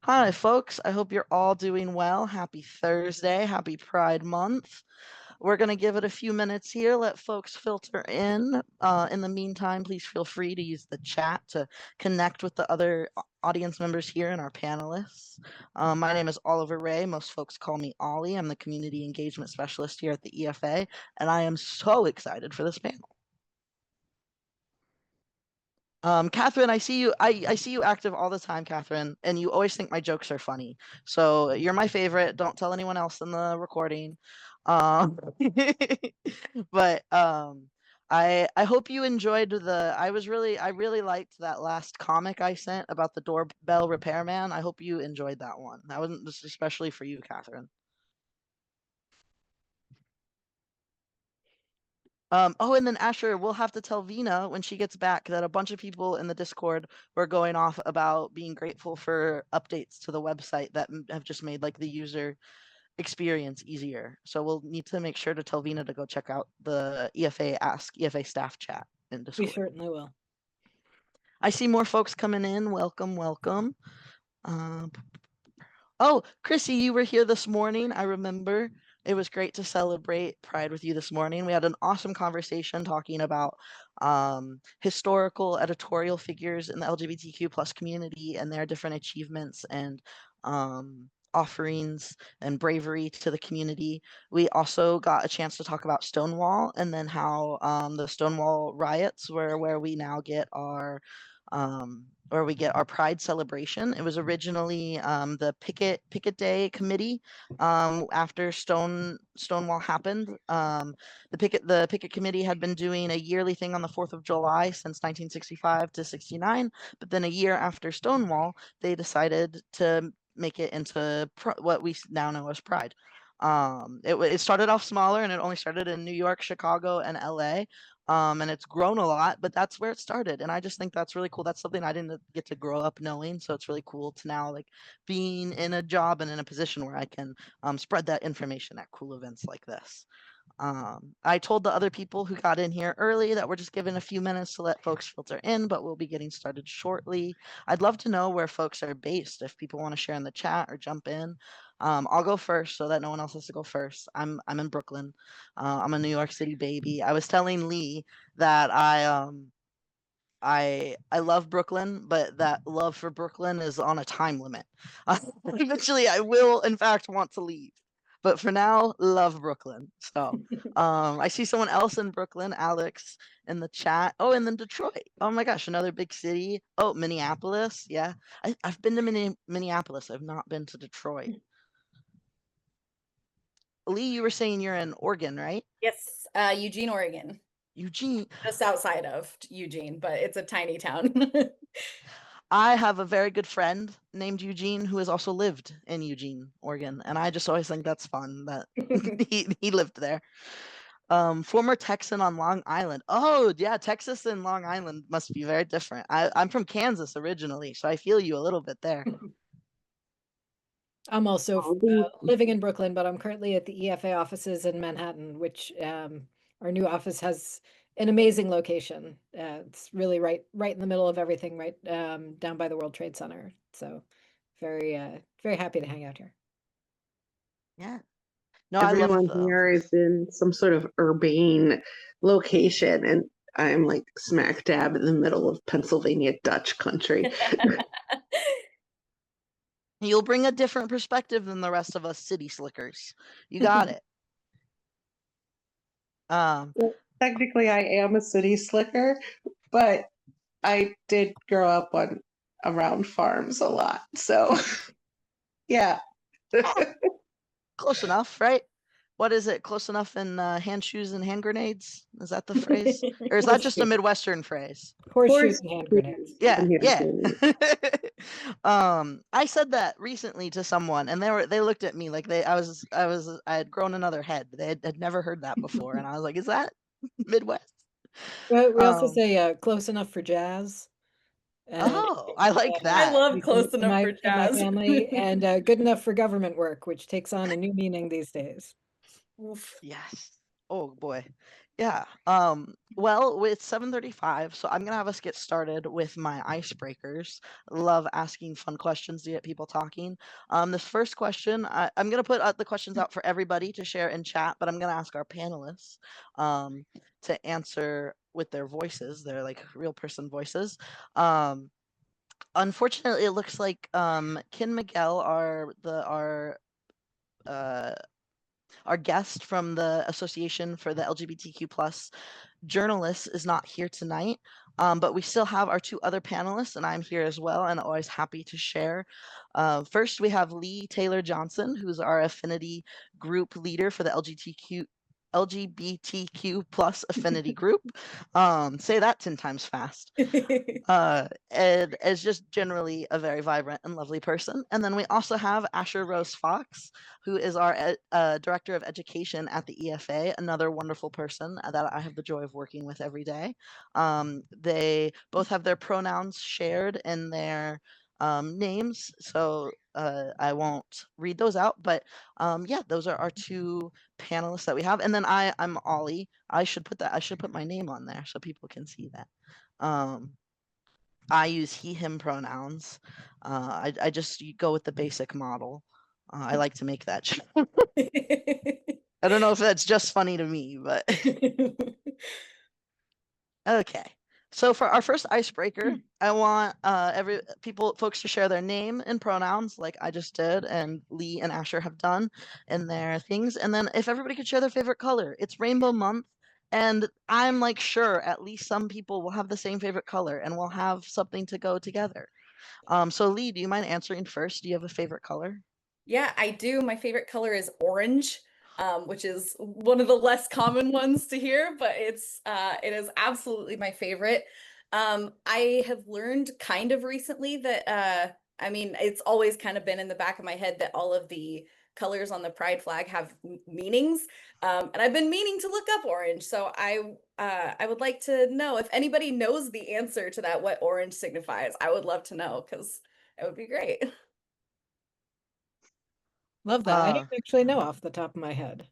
Hi, folks. I hope you're all doing well. Happy Thursday. Happy Pride Month. We're going to give it a few minutes here, let folks filter in. In the meantime, please feel free to use the chat to connect with the other audience members here and our panelists. My name is Oliver Ray. Most folks call me Ollie. I'm the Community Engagement Specialist here at the EFA, and I am so excited for this panel. Catherine, I see you. I see you active all the time, Catherine, and you always think my jokes are funny. So you're my favorite. Don't tell anyone else in the recording. Um, but I hope you enjoyed the. I really liked that last comic I sent about the doorbell repairman. I hope you enjoyed that one. That wasn't just especially for you, Catherine. Oh, and then Asher, we'll have to tell Vina when she gets back that a bunch of people in the Discord were going off about being grateful for updates to the website that have just made like the user experience easier. So we'll need to make sure to tell Vina to go check out the EFA Ask EFA staff chat in We Discord. certainly will. I see more folks coming in. Welcome, welcome. Oh, Chrissy, you were here this morning. I remember. It was great to celebrate Pride with you this morning. We had an awesome conversation talking about historical editorial figures in the LGBTQ plus community and their different achievements and offerings and bravery to the community. We also got a chance to talk about Stonewall and then how the Stonewall riots were where we now get our Pride celebration. It was originally the Picket Day Committee after Stonewall happened. The Picket Committee had been doing a yearly thing on the 4th of July since 1965 to 69, but then a year after Stonewall, they decided to make it into what we now know as Pride. It started off smaller and it only started in New York, Chicago, and LA. And it's grown a lot, but that's where it started. And I just think that's really cool. That's something I didn't get to grow up knowing. So it's really cool to now like being in a job and in a position where I can spread that information at cool events like this. I told the other people who got in here early that we're just giving a few minutes to let folks filter in, but we'll be getting started shortly. I'd love to know where folks are based. If people want to share in the chat or jump in, I'll go first so that no one else has to go first. I'm in Brooklyn. I'm a New York City baby. I was telling Lee that I love Brooklyn, but that love for Brooklyn is on a time limit. Eventually, I will, in fact, want to leave. But for now, love Brooklyn. So I see someone else in Brooklyn, Alex, in the chat. Oh, and then Detroit. Oh my gosh, another big city. Oh, Minneapolis. Yeah, I've been to Minneapolis. I've not been to Detroit. Lee, you were saying you're in Oregon, right? Yes, Eugene, Oregon. Eugene. Just outside of Eugene, but it's a tiny town. I have a very good friend named Eugene who has also lived in Eugene, Oregon, and I just always think that's fun that he lived there. Former Texan on Long Island. Oh yeah, Texas and Long Island must be very different. I'm from Kansas originally, so I feel you a little bit there. I'm also living in Brooklyn, but I'm currently at the EFA offices in Manhattan, which our new office has an amazing location. It's really right in the middle of everything, right down by the World Trade Center. So very happy to hang out here. Yeah. No, everyone here is in some sort of urbane location, and I'm like smack dab in the middle of Pennsylvania Dutch country. You'll bring a different perspective than the rest of us city slickers. You got it. Well, technically, I am a city slicker, but I did grow up around farms a lot, so yeah. Close enough, right? What is it? Close enough in hand shoes and hand grenades? Is that the phrase? Or is that just a Midwestern phrase? Horseshoes and hand grenades. Yeah. I said that recently to someone, and they looked at me like I had grown another head. They had never heard that before, and I was like, "Is that Midwest?" Well, we also say close enough for jazz. Oh, I like that. I love close enough for jazz. In my family, and good enough for government work, which takes on a new meaning these days. Yes. Oh boy. Yeah. Well, it's 7:35, so I'm gonna have us get started with my icebreakers. Love asking fun questions to get people talking. This first question, I'm gonna put the questions out for everybody to share in chat, but I'm gonna ask our panelists to answer with their voices, their like real person voices. Unfortunately, it looks like Kin Miguel, uh, our guest from the Association for the LGBTQ plus journalists, is not here tonight, but we still have our two other panelists, and I'm here as well, and always happy to share. First, we have Lee Taylor Johnson, who's our Affinity group leader for the LGBTQ plus Affinity group. Say that 10 times fast. And is just generally a very vibrant and lovely person. And then we also have Asher Rose Fox, who is our Director of Education at the EFA, another wonderful person that I have the joy of working with every day. They both have their pronouns shared in their names, so I won't read those out, but yeah, those are our two panelists that we have. And then I'm Ollie. I should put my name on there so people can see that. I use he, him pronouns. I just go with the basic model. I like to make that. I don't know if that's just funny to me, but okay. So for our first icebreaker, I want folks to share their name and pronouns, like I just did, and Lee and Asher have done in their things. And then if everybody could share their favorite color, it's Rainbow Month. And I'm like, sure, at least some people will have the same favorite color and we'll have something to go together. So Lee, do you mind answering first? Do you have a favorite color? Yeah, I do. My favorite color is orange, which is one of the less common ones to hear, but it is absolutely my favorite. I have learned kind of recently that I mean, it's always kind of been in the back of my head that all of the colors on the pride flag have meanings. And I've been meaning to look up orange. So I would like to know if anybody knows the answer to that, what orange signifies. I would love to know because it would be great. Love that. I Uh, don't actually know off the top of my head.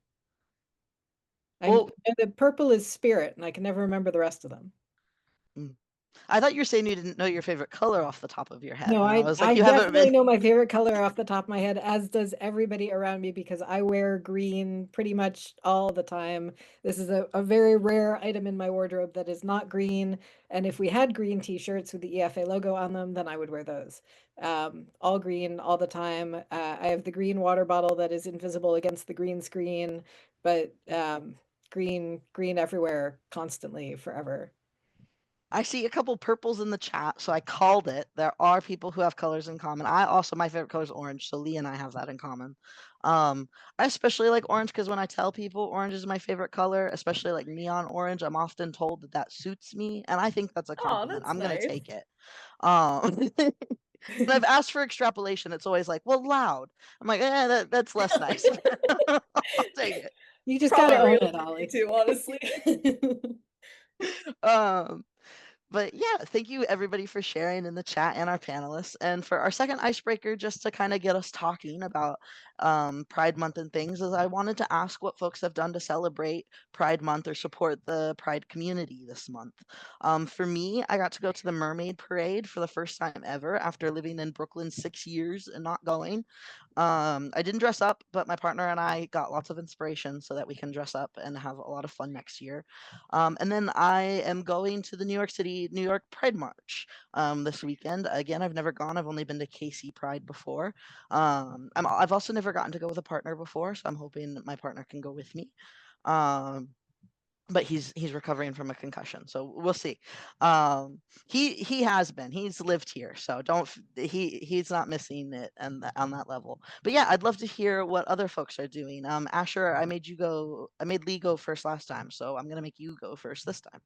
I well, know the purple is spirit, and I can never remember the rest of them. I thought you were saying you didn't know your favorite color off the top of your head. No, And I was like, I you haven't definitely been. know my favorite color off the top of my head, as does everybody around me, because I wear green pretty much all the time. This is a very rare item in my wardrobe that is not green. And if we had green t-shirts with the EFA logo on them, then I would wear those. All green all the time. I have the green water bottle that is invisible against the green screen, but green everywhere, constantly, forever. I see a couple purples in the chat, so I called it. There are people who have colors in common. My favorite color is orange, so Lee and I have that in common. I especially like orange because when I tell people orange is my favorite color, especially like neon orange, I'm often told that that suits me, and I think that's a Oh, compliment. that's I'm gonna nice. take it. When I've asked for extrapolation, it's always like, well, loud. I'm like, that's less nice. I'll take it. You just Probably gotta own real it, for me Ollie. too, honestly. Um, But yeah, thank you everybody for sharing in the chat and our panelists. And for our second icebreaker, just to kind of get us talking about Pride Month and things, is I wanted to ask what folks have done to celebrate Pride Month or support the Pride community this month. For me, I got to go to the Mermaid Parade for the first time ever after living in Brooklyn 6 years and not going. I didn't dress up, but my partner and I got lots of inspiration so that we can dress up and have a lot of fun next year. And then I am going to the New York Pride March this weekend. Again, I've never gone. I've only been to KC Pride before. I've also never gotten to go with a partner before, so I'm hoping that my partner can go with me. But he's recovering from a concussion, so we'll see. He's lived here, so he's not missing it and on that level. But yeah, I'd love to hear what other folks are doing. Asher, I made Lee go first last time, so I'm gonna make you go first this time.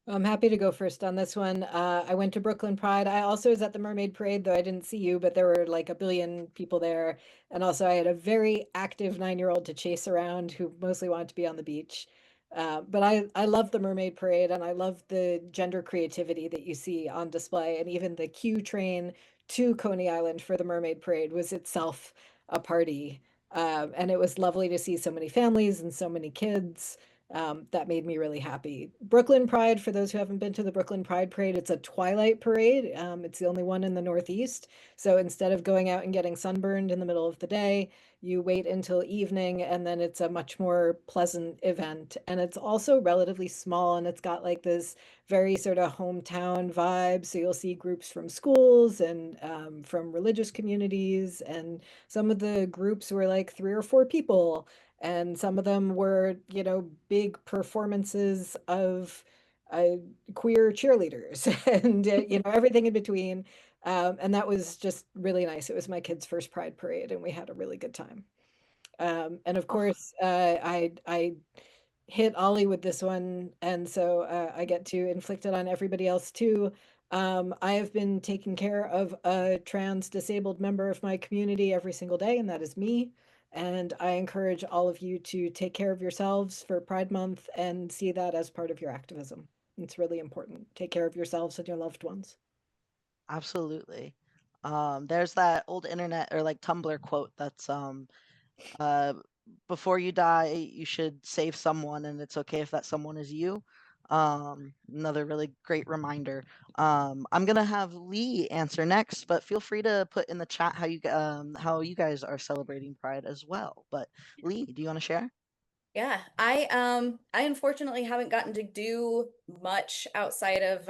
I'm happy to go first on this one. I went to Brooklyn Pride. I also was at the Mermaid Parade, though I didn't see you, but there were like a billion people there. And also I had a very active 9-year-old to chase around who mostly wanted to be on the beach. But I love the Mermaid Parade, and I love the gender creativity that you see on display. And even the Q train to Coney Island for the Mermaid Parade was itself a party. And it was lovely to see so many families and so many kids. that made me really happy. Brooklyn Pride, for those who haven't been to the Brooklyn Pride Parade, it's a twilight parade. It's the only one in the Northeast. So instead of going out and getting sunburned in the middle of the day, you wait until evening, and then it's a much more pleasant event. And it's also relatively small, and it's got like this very sort of hometown vibe. So you'll see groups from schools and from religious communities, and some of the groups were like 3 or 4 people, and some of them were, big performances of uh, queer cheerleaders and everything in between. And that was just really nice. It was my kid's first Pride Parade, and we had a really good time. And of Oh, course, I hit Ollie with this one, and so I get to inflict it on everybody else too. I have been taking care of a trans disabled member of my community every single day, and that is me. And I encourage all of you to take care of yourselves for Pride Month and see that as part of your activism. It's really important. Take care of yourselves and your loved ones. absolutely. There's that old internet or like Tumblr quote that's uh, before you die, you should save someone, and it's okay if that someone is you. Another really great reminder. I'm gonna have Lee answer next, but feel free to put in the chat how you guys are celebrating Pride as well. But Lee, do you want to share? Yeah, I unfortunately haven't gotten to do much outside of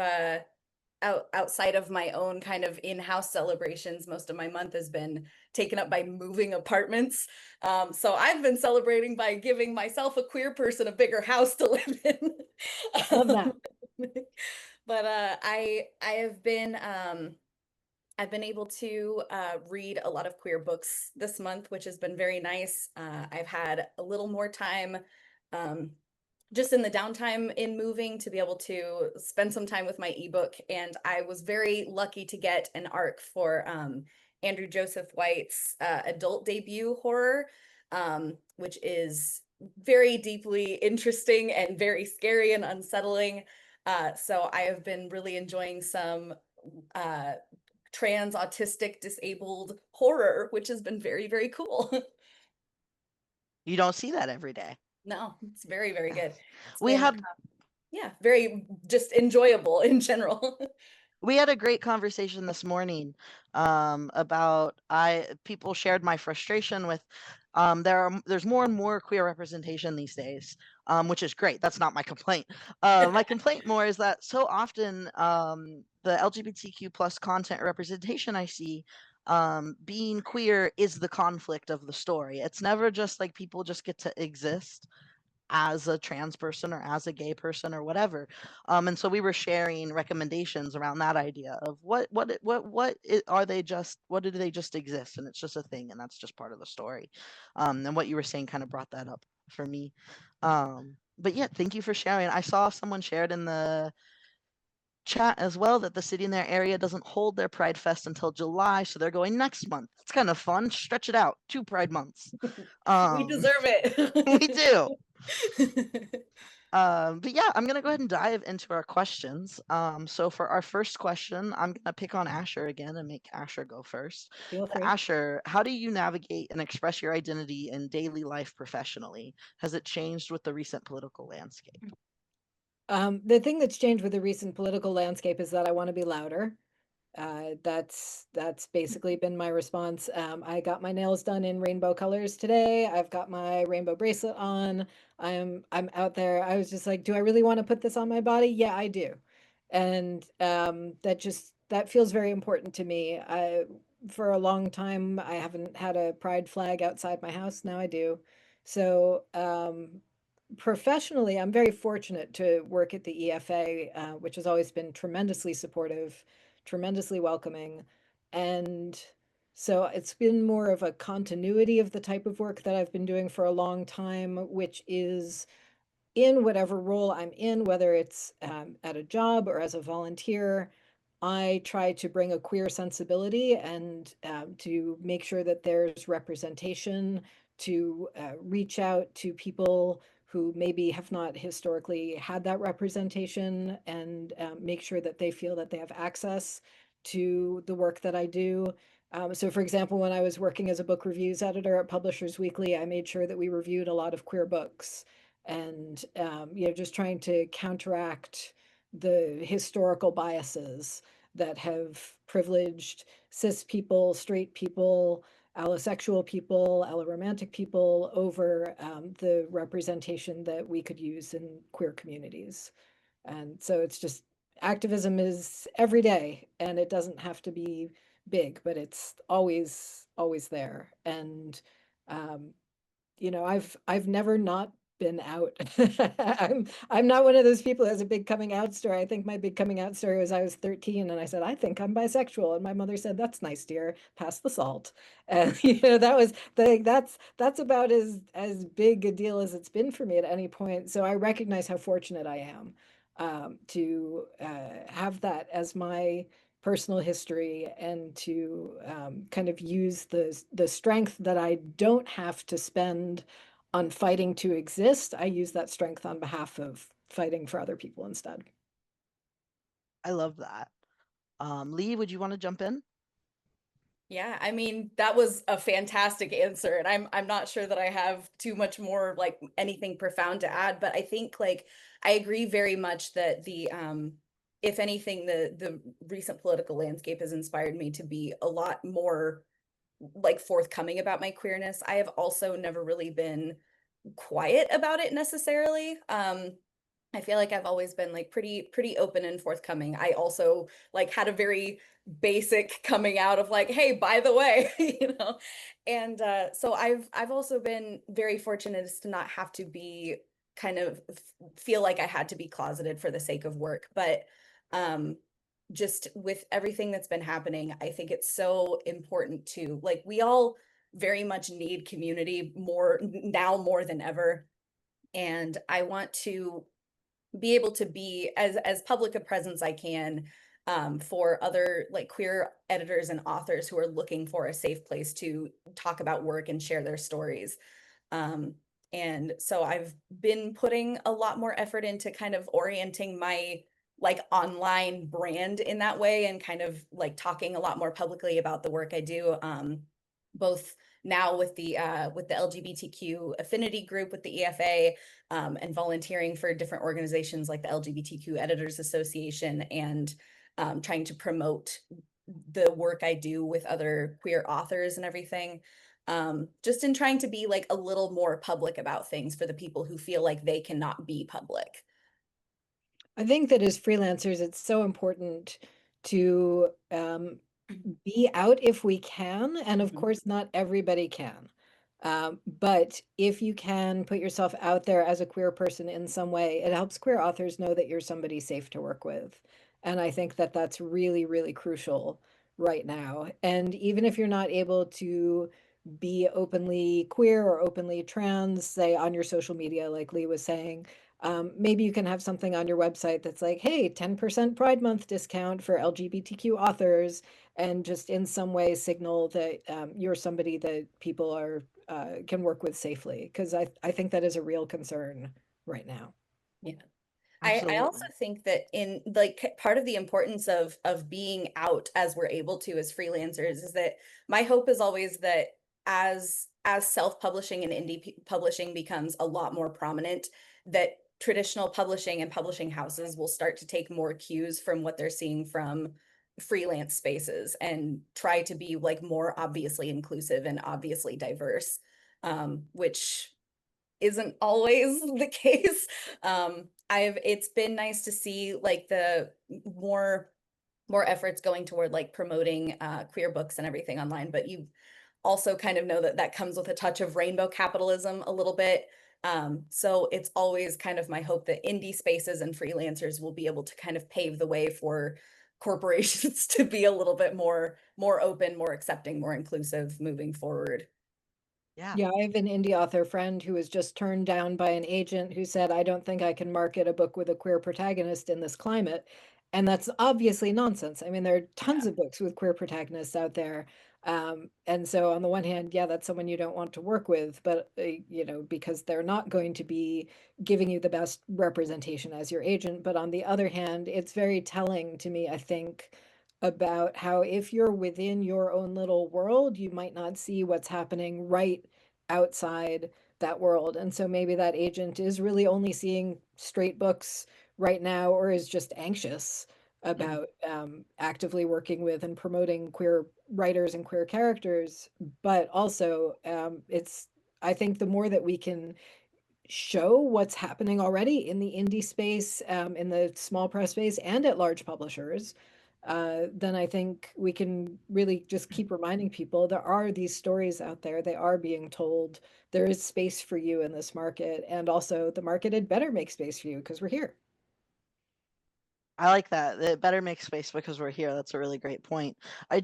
outside of my own kind of in-house celebrations. Most of my month has been taken up by moving apartments. So I've been celebrating by giving myself, a queer person, a bigger house to live in. Love that. But I have been I've been able to read a lot of queer books this month, which has been very nice. I've had a little more time um, just in the downtime in moving to be able to spend some time with my ebook. And I was very lucky to get an ARC for Andrew Joseph White's adult debut horror, which is very deeply interesting and very scary and unsettling. So I have been really enjoying some uh, trans, autistic, disabled horror, which has been very, very cool. You don't see that every day. No, it's very, very good. It's We been had yeah, very just enjoyable in general. we had a great conversation this morning about I people shared my frustration with there's more and more queer representation these days, which is great. That's not my complaint. My complaint more is that so often the LGBTQ plus content representation I see, being queer is the conflict of the story. It's never just like people just get to exist as a trans person or as a gay person or whatever. And so we were sharing recommendations around that idea of are they just, what do they just exist, and it's just a thing, and that's just part of the story. And what you were saying kind of brought that up for me. But yeah, thank you for sharing. I saw someone shared in the chat as well that the city in their area doesn't hold their Pride Fest until July, so they're going next month. It's kind of fun. Stretch it out, 2 Pride months. We um deserve we do. it. But yeah, I'm gonna go ahead and dive into our questions. So for our first question, I'm gonna pick on Asher again and make Asher go first. Feel free. Asher, how do you navigate and express your identity in daily life professionally? Has it changed with the recent political landscape? The thing that's changed with the recent political landscape is that I want to be louder. That's basically been my response. I got my nails done in rainbow colors today. I've got my rainbow bracelet on. I'm out there. I was just like, do I really want to put this on my body? Yeah, I do. And that feels very important to me. For a long time I haven't had a pride flag outside my house. Now I do. So professionally, I'm very fortunate to work at the EFA, which has always been tremendously supportive, tremendously welcoming. And so it's been more of a continuity of the type of work that I've been doing for a long time, which is in whatever role I'm in, whether it's at a job or as a volunteer. I try to bring a queer sensibility and to make sure that there's representation, to reach out to people who maybe have not historically had that representation, and make sure that they feel that they have access to the work that I do. So for example, when I was working as a book reviews editor at Publishers Weekly, I made sure that we reviewed a lot of queer books. and just trying to counteract the historical biases that have privileged cis people, straight people, allosexual people, alloromantic people over the representation that we could use in queer communities. And so it's just, activism is every day, and it doesn't have to be big, but it's always there. And I've never not been out. I'm not one of those people who has a big coming out story. I think my big coming out story was I was 13 and I said, I think I'm bisexual. And my mother said, that's nice, dear. Pass the salt. And that was that's about as big a deal as it's been for me at any point. So I recognize how fortunate I am to have that as my personal history, and to kind of use the strength that I don't have to spend on fighting to exist. I use that strength on behalf of fighting for other people instead. I love that. Lee, would you want to jump in? Yeah, I mean, that was a fantastic answer, and I'm not sure that I have too much more, like, anything profound to add, but I think, like, I agree very much that the if anything, the recent political landscape has inspired me to be a lot more, like, forthcoming about my queerness. I have also never really been quiet about it necessarily. I feel like I've always been, like, pretty open and forthcoming. I also, like, had a very basic coming out of, like, hey, by the way, And so I've also been very fortunate as to not have to be kind of feel like I had to be closeted for the sake of work. But um just with everything that's been happening, I think it's so important to, like, we all very much need community more now more than ever. And I want to be able to be as public a presence I can, for other, like, queer editors and authors who are looking for a safe place to talk about work and share their stories. Um, and so I've been putting a lot more effort into kind of orienting my, like, online brand in that way, and kind of, like, talking a lot more publicly about the work I do, both now with the LGBTQ affinity group with the EFA, and volunteering for different organizations like the LGBTQ Editors Association, and trying to promote the work I do with other queer authors and everything. Just in trying to be, like, a little more public about things for the people who feel like they cannot be public. I think that as freelancers, it's so important to be out if we can. And of Mhm. course, not everybody can. But if you can put yourself out there as a queer person in some way, it helps queer authors know that you're somebody safe to work with. And I think that that's really, really crucial right now. And even if you're not able to be openly queer or openly trans, say on your social media, like Lee was saying, maybe you can have something on your website that's like, hey, 10% Pride Month discount for LGBTQ authors, and just in some way signal that you're somebody that people are can work with safely. Because I think that is a real concern right now. Yeah. I also Absolutely. think that, in, like, part of the importance of being out as we're able to as freelancers is that my hope is always that as self-publishing and publishing becomes a lot more prominent, that traditional publishing and publishing houses will start to take more cues from what they're seeing from freelance spaces, and try to be, like, more obviously inclusive and obviously diverse, which isn't always the case. It's been nice to see, like, the more efforts going toward, like, promoting queer books and everything online, but you also kind of know that that comes with a touch of rainbow capitalism a little bit. So it's always kind of my hope that indie spaces and freelancers will be able to kind of pave the way for corporations to be a little bit more open, more accepting, more inclusive moving forward. Yeah. Yeah, I have an indie author friend who was just turned down by an agent who said, I don't think I can market a book with a queer protagonist in this climate. And that's obviously nonsense. I mean, there are tons of books with queer protagonists out there. And so on the one hand, yeah, that's someone you don't want to work with, but because they're not going to be giving you the best representation as your agent. But on the other hand, it's very telling to me, I think, about how if you're within your own little world, you might not see what's happening right outside that world. And so maybe that agent is really only seeing straight books right now, or is just anxious about actively working with and promoting queer writers and queer characters. But also, I think the more that we can show what's happening already in the indie space, in the small press space, and at large publishers, then I think we can really just keep reminding people there are these stories out there. They are being told. There is space for you in this market. And also, the market had better make space for you because we're here. I like that. It better make space because we're here. That's a really great point. I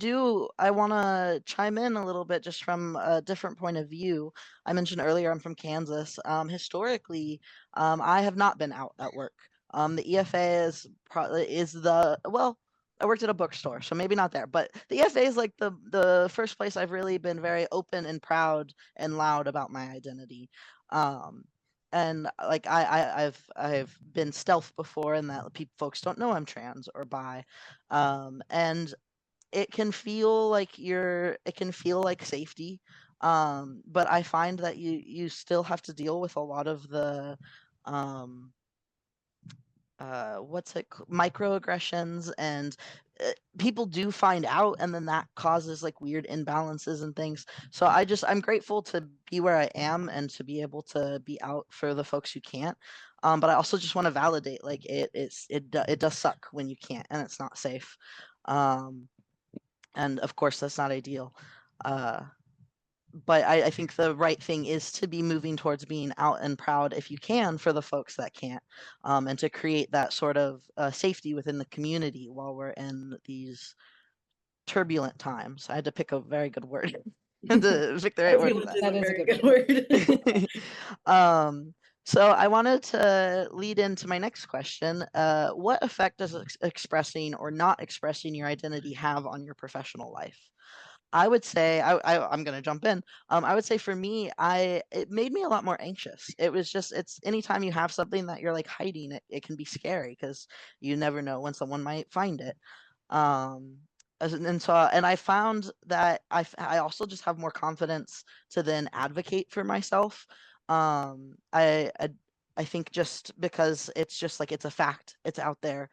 want to chime in a little bit just from a different point of view. I mentioned earlier I'm from Kansas. Historically, I have not been out at work. The EFA well, I worked at a bookstore, so maybe not there, but the EFA is like the first place I've really been very open and proud and loud about my identity. Um, and like I've been stealth before, and that folks don't know I'm trans or bi, and it can feel like safety, but I find that you still have to deal with a lot of the um microaggressions, and people do find out, and then that causes like weird imbalances and things. So I'm grateful to be where I am and to be able to be out for the folks who can't, but I also just want to validate, like, it does suck when you can't and it's not safe, and of course that's not ideal, but I think the right thing is to be moving towards being out and proud if you can for the folks that can't, and to create that sort of safety within the community while we're in these turbulent times. I had to pick a very good word to pick the right word for Turbulent is That a is a very good good word. So I wanted to lead into my next question. What effect does expressing or not expressing your identity have on your professional life? I would say I'm gonna jump in. I would say for me, it made me a lot more anxious. It's anytime you have something that you're like hiding, it can be scary because you never know when someone might find it. Um, and I found that I also just have more confidence to then advocate for myself. Um, I I, I think just because it's just like it's a fact, it's out there.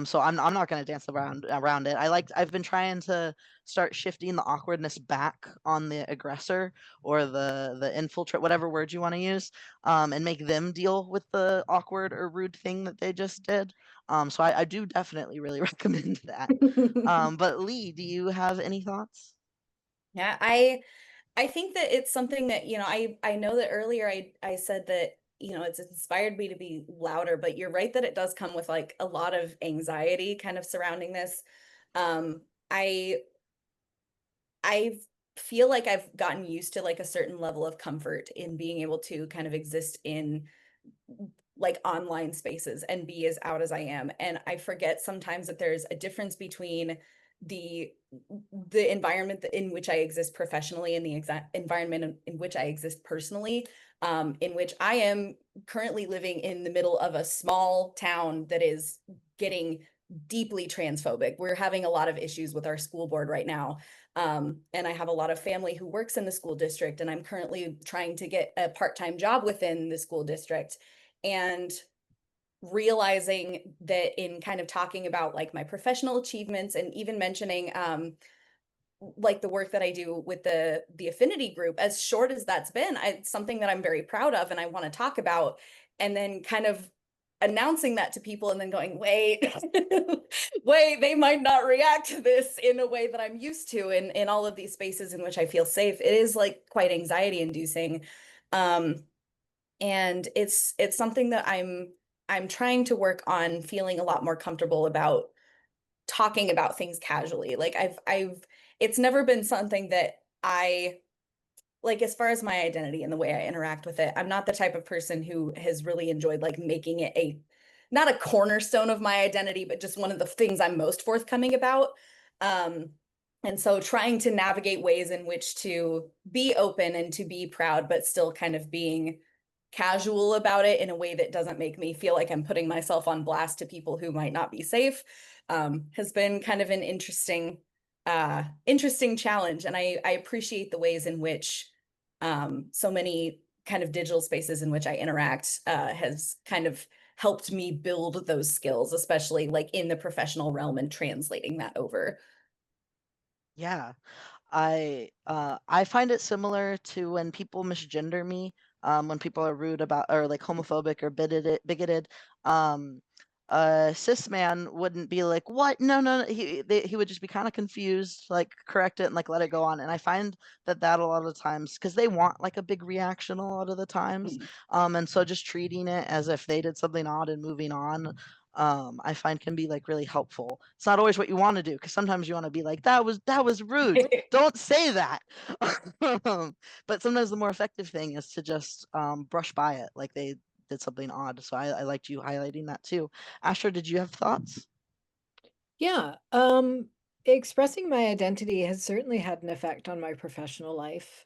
So I'm not gonna dance around it. I've been trying to start shifting the awkwardness back on the aggressor or the infiltrate, whatever word you want to use, and make them deal with the awkward or rude thing that they just did. So I do definitely really recommend that. But Lee, do you have any thoughts? Yeah, I think that it's something that, I know that earlier I said that, it's inspired me to be louder, but you're right that it does come with like a lot of anxiety kind of surrounding this. Um, I I feel like I've gotten used to like a certain level of comfort in being able to kind of exist in like online spaces and be as out as I am. And I forget sometimes that there's a difference between the environment in which I exist professionally and the exact environment in which I exist personally, in which I am currently living in the middle of a small town that is getting deeply transphobic. We're having a lot of issues with our school board right now. And I have a lot of family who works in the school district, and I'm currently trying to get a part-time job within the school district. And realizing that in kind of talking about like my professional achievements and even mentioning like the work that I do with the Affinity group, as short as that's been, it's something that I'm very proud of and I want to talk about. And then kind of announcing that to people and then going, wait, wait, they might not react to this in a way that I'm used to in all of these spaces in which I feel safe. It is like quite anxiety inducing. And it's something that I'm trying to work on feeling a lot more comfortable about talking about things casually. Like I've it's never been something that I like as far as my identity and the way I interact with it. I'm not the type of person who has really enjoyed like making it not a cornerstone of my identity, but just one of the things I'm most forthcoming about. Um, and so trying to navigate ways in which to be open and to be proud, but still kind of being casual about it in a way that doesn't make me feel like I'm putting myself on blast to people who might not be safe, has been kind of an interesting challenge. And I appreciate the ways in which so many kind of digital spaces in which I interact has kind of helped me build those skills, especially like in the professional realm and translating that over. Yeah. I find it similar to when people misgender me, when people are rude about or like homophobic or bigoted. Um, a cis man wouldn't be like, "What? No, no, no." He would just be kind of confused, like correct it and like let it go on. And I find that a lot of the times because they want like a big reaction a lot of the times, and so just treating it as if they did something odd and moving on. I find can be like really helpful. It's not always what you want to do because sometimes you want to be like, that was rude. Don't say that. But sometimes the more effective thing is to just brush by it like they did something odd. So I liked you highlighting that too. Asher, did you have thoughts? Yeah, expressing my identity has certainly had an effect on my professional life.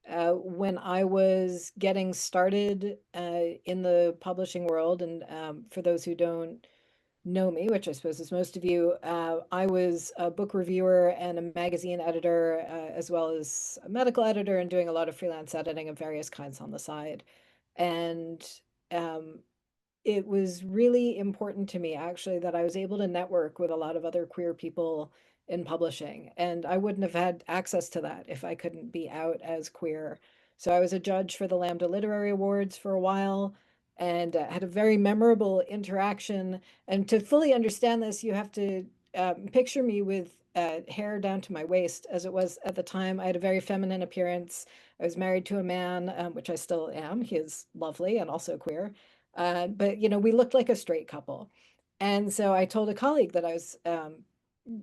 When I was getting started in the publishing world, and for those who don't know me, which I suppose is most of you, I was a book reviewer and a magazine editor, as well as a medical editor, and doing a lot of freelance editing of various kinds on the side. And um, it was really important to me actually that I was able to network with a lot of other queer people in publishing. And I wouldn't have had access to that if I couldn't be out as queer. So I was a judge for the Lambda Literary Awards for a while and had a very memorable interaction. And to fully understand this, you have to picture me with hair down to my waist, as it was at the time. I had a very feminine appearance. I was married to a man, which I still am. He is lovely and also queer. But you know, we looked like a straight couple. And so I told a colleague that I was,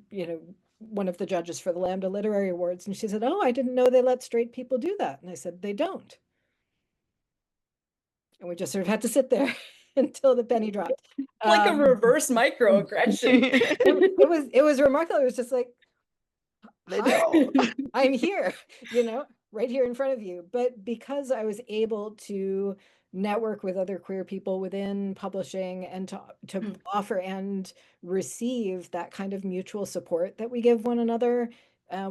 you know, one of the judges for the Lambda Literary Awards. And she said, "Oh, I didn't know they let straight people do that." And I said, "They don't." And we just sort of had to sit there until the penny dropped. Like a reverse microaggression. It was remarkable. It was just like, They hi, know. I'm here, you know, right here in front of you. But because I was able to network with other queer people within publishing and to offer and receive that kind of mutual support that we give one another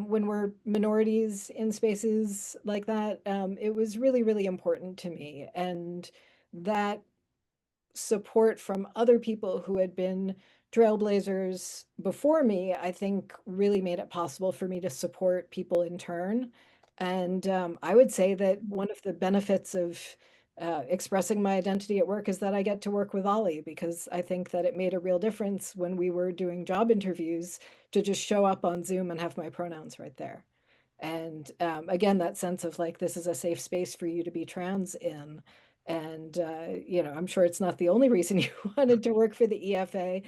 when we're minorities in spaces like that, it was really, really important to me. And that support from other people who had been trailblazers before me, I think really made it possible for me to support people in turn. And I would say that one of the benefits of expressing my identity at work is that I get to work with Ollie, because I think that it made a real difference when we were doing job interviews to just show up on Zoom and have my pronouns right there. And again, that sense of like, this is a safe space for you to be trans in. And, you know, I'm sure it's not the only reason you wanted to work for the EFA,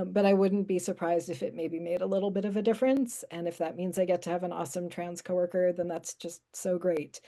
but I wouldn't be surprised if it maybe made a little bit of a difference. And if that means I get to have an awesome trans coworker, then that's just so great.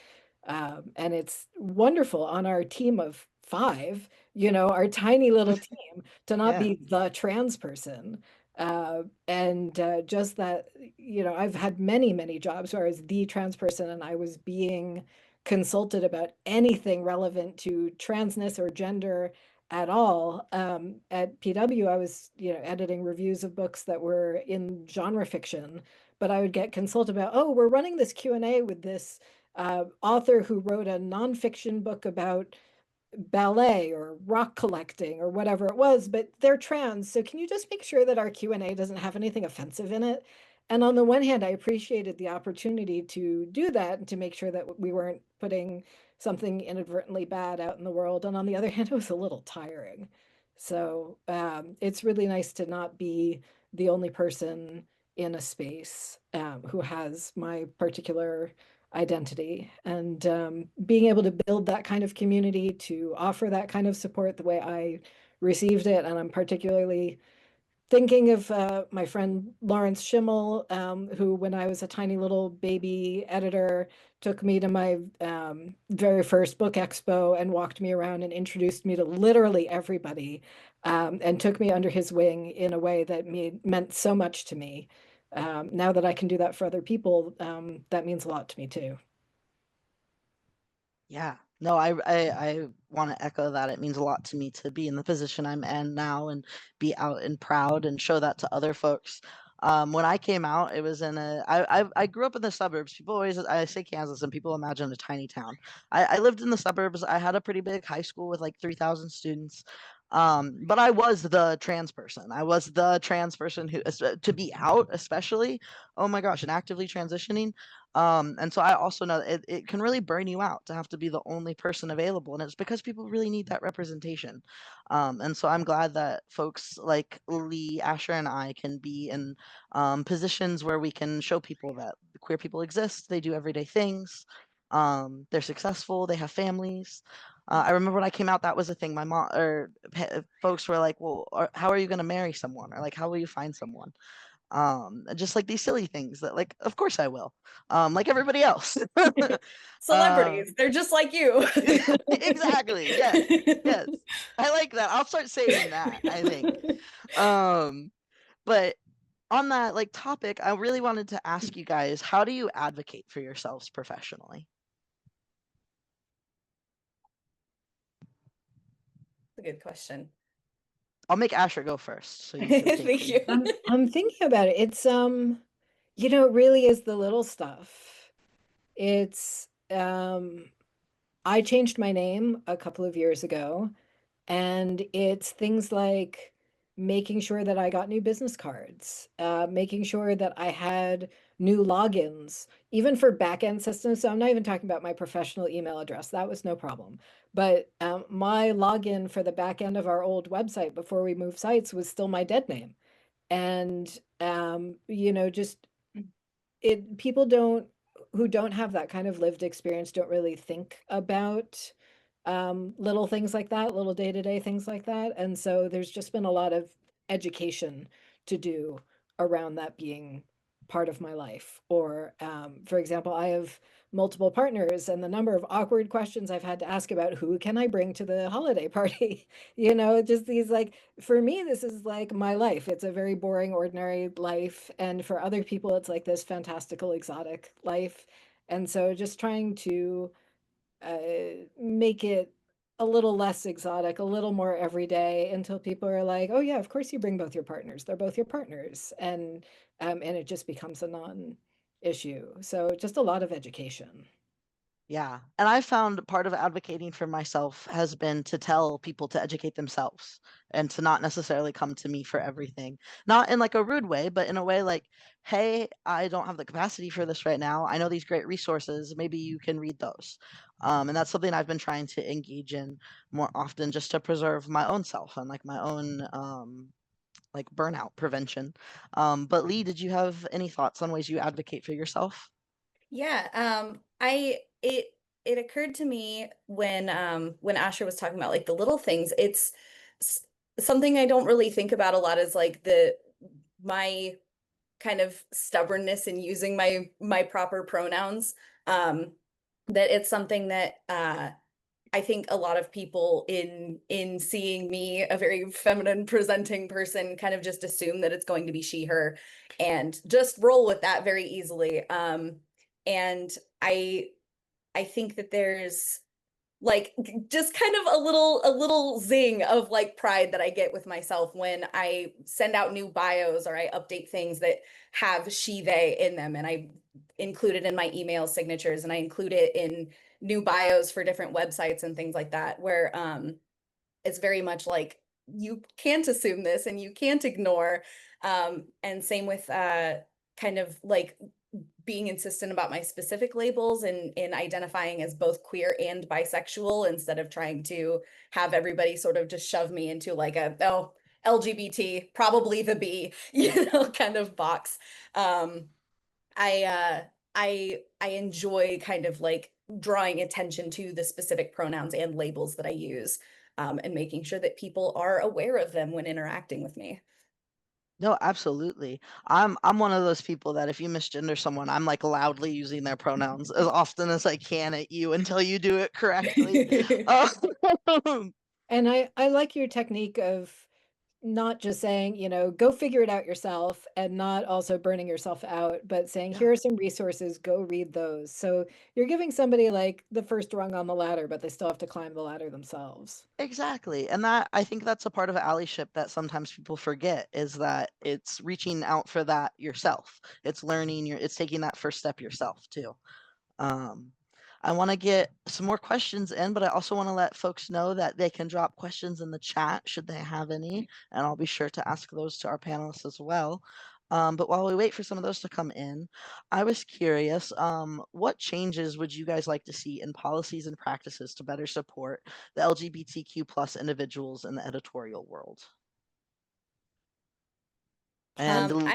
And it's wonderful on our team of 5, you know, our tiny little team, to not Yeah. be the trans person. And just that, you know, I've had many, many jobs where I was the trans person and I was being consulted about anything relevant to transness or gender at all. At PW, I was, you know, editing reviews of books that were in genre fiction, but I would get consulted about, oh, we're running this Q&A with this author who wrote a nonfiction book about ballet or rock collecting or whatever it was, but they're trans. So can you just make sure that our Q&A doesn't have anything offensive in it? And on the one hand, I appreciated the opportunity to do that and to make sure that we weren't putting something inadvertently bad out in the world. And on the other hand, it was a little tiring. So it's really nice to not be the only person in a space who has my particular identity. And being able to build that kind of community, to offer that kind of support the way I received it. And I'm particularly thinking of my friend Lawrence Schimmel, who, when I was a tiny little baby editor, took me to my very first book expo and walked me around and introduced me to literally everybody, and took me under his wing in a way that meant so much to me. Now that I can do that for other people, that means a lot to me too. Yeah. No, I want to echo that. It means a lot to me to be in the position I'm in now and be out and proud and show that to other folks. When I came out, it was in I grew up in the suburbs. People always, I say Kansas and people imagine a tiny town. I lived in the suburbs. I had a pretty big high school with like 3,000 students. But I was the trans person. I was the trans person who, to be out, especially, oh my gosh, and actively transitioning. And so I also know it can really burn you out to have to be the only person available. And it's because people really need that representation. And so I'm glad that folks like Lee, Asher, and I can be in positions where we can show people that queer people exist. They do everyday things. They're successful. They have families. I remember when I came out, that was a thing. My mom or folks were like, "Well, how are you going to marry someone?" Or like, "How will you find someone?" Just like these silly things that, like, of course I will, like everybody else. Celebrities, they're just like you. Exactly. Yes. Yes. I like that. I'll start saying that, I think. But on that like topic, I really wanted to ask you guys, how do you advocate for yourselves professionally? A good question. I'll make Asher go first, so you can think. Thank you. I'm thinking about it. It's you know, it really is the little stuff. It's I changed my name a couple of years ago, and it's things like making sure that I got new business cards, making sure that I had new logins, even for back-end systems. So I'm not even talking about my professional email address. That was no problem. But my login for the back end of our old website before we moved sites was still my dead name. And you know, just people don't who don't have that kind of lived experience don't really think about little things like that, little day-to-day things like that. And so there's just been a lot of education to do around that being part of my life. Or for example, I have multiple partners, and the number of awkward questions I've had to ask about who can I bring to the holiday party, you know, just these, like, for me, this is like my life. It's a very boring, ordinary life. And for other people, it's like this fantastical, exotic life. And so just trying to make it a little less exotic, a little more everyday, until people are like, oh yeah, of course you bring both your partners. They're both your partners. And it just becomes a non-issue. So just a lot of education. Yeah. And I found part of advocating for myself has been to tell people to educate themselves and to not necessarily come to me for everything. Not in like a rude way, but in a way like, hey, I don't have the capacity for this right now. I know these great resources. Maybe you can read those. And that's something I've been trying to engage in more often, just to preserve my own self and like my own like burnout prevention. But Lee, did you have any thoughts on ways you advocate for yourself? Yeah, it occurred to me when Asher was talking about like the little things. It's s- something I don't really think about a lot, is like my kind of stubbornness in using my proper pronouns. That it's something that I think a lot of people in seeing me, a very feminine presenting person, kind of just assume that it's going to be she, her, and just roll with that very easily. And I think that there's like just kind of a little zing of like pride that I get with myself when I send out new bios or I update things that have she, they in them, and I include it in my email signatures, and I include it in new bios for different websites and things like that, where it's very much like you can't assume this and you can't ignore. And same with kind of like being insistent about my specific labels and in identifying as both queer and bisexual, instead of trying to have everybody sort of just shove me into like a, oh, LGBT, probably the B, you know, kind of box. I I enjoy kind of like drawing attention to the specific pronouns and labels that I use, and making sure that people are aware of them when interacting with me. No, absolutely. I'm one of those people that if you misgender someone, I'm like loudly using their pronouns as often as I can at you until you do it correctly. Um, And I like your technique of not just saying, go figure it out yourself, and not also burning yourself out, but saying, here are some resources, go read those. So you're giving somebody like the first rung on the ladder, but they still have to climb the ladder themselves. Exactly. And that, I think that's a part of allyship that sometimes people forget, is that it's reaching out for that yourself. It's learning it's taking that first step yourself too. Um, I want to get some more questions in, but I also want to let folks know that they can drop questions in the chat should they have any, and I'll be sure to ask those to our panelists as well. But while we wait for some of those to come in, I was curious, what changes would you guys like to see in policies and practices to better support the LGBTQ plus individuals in the editorial world? And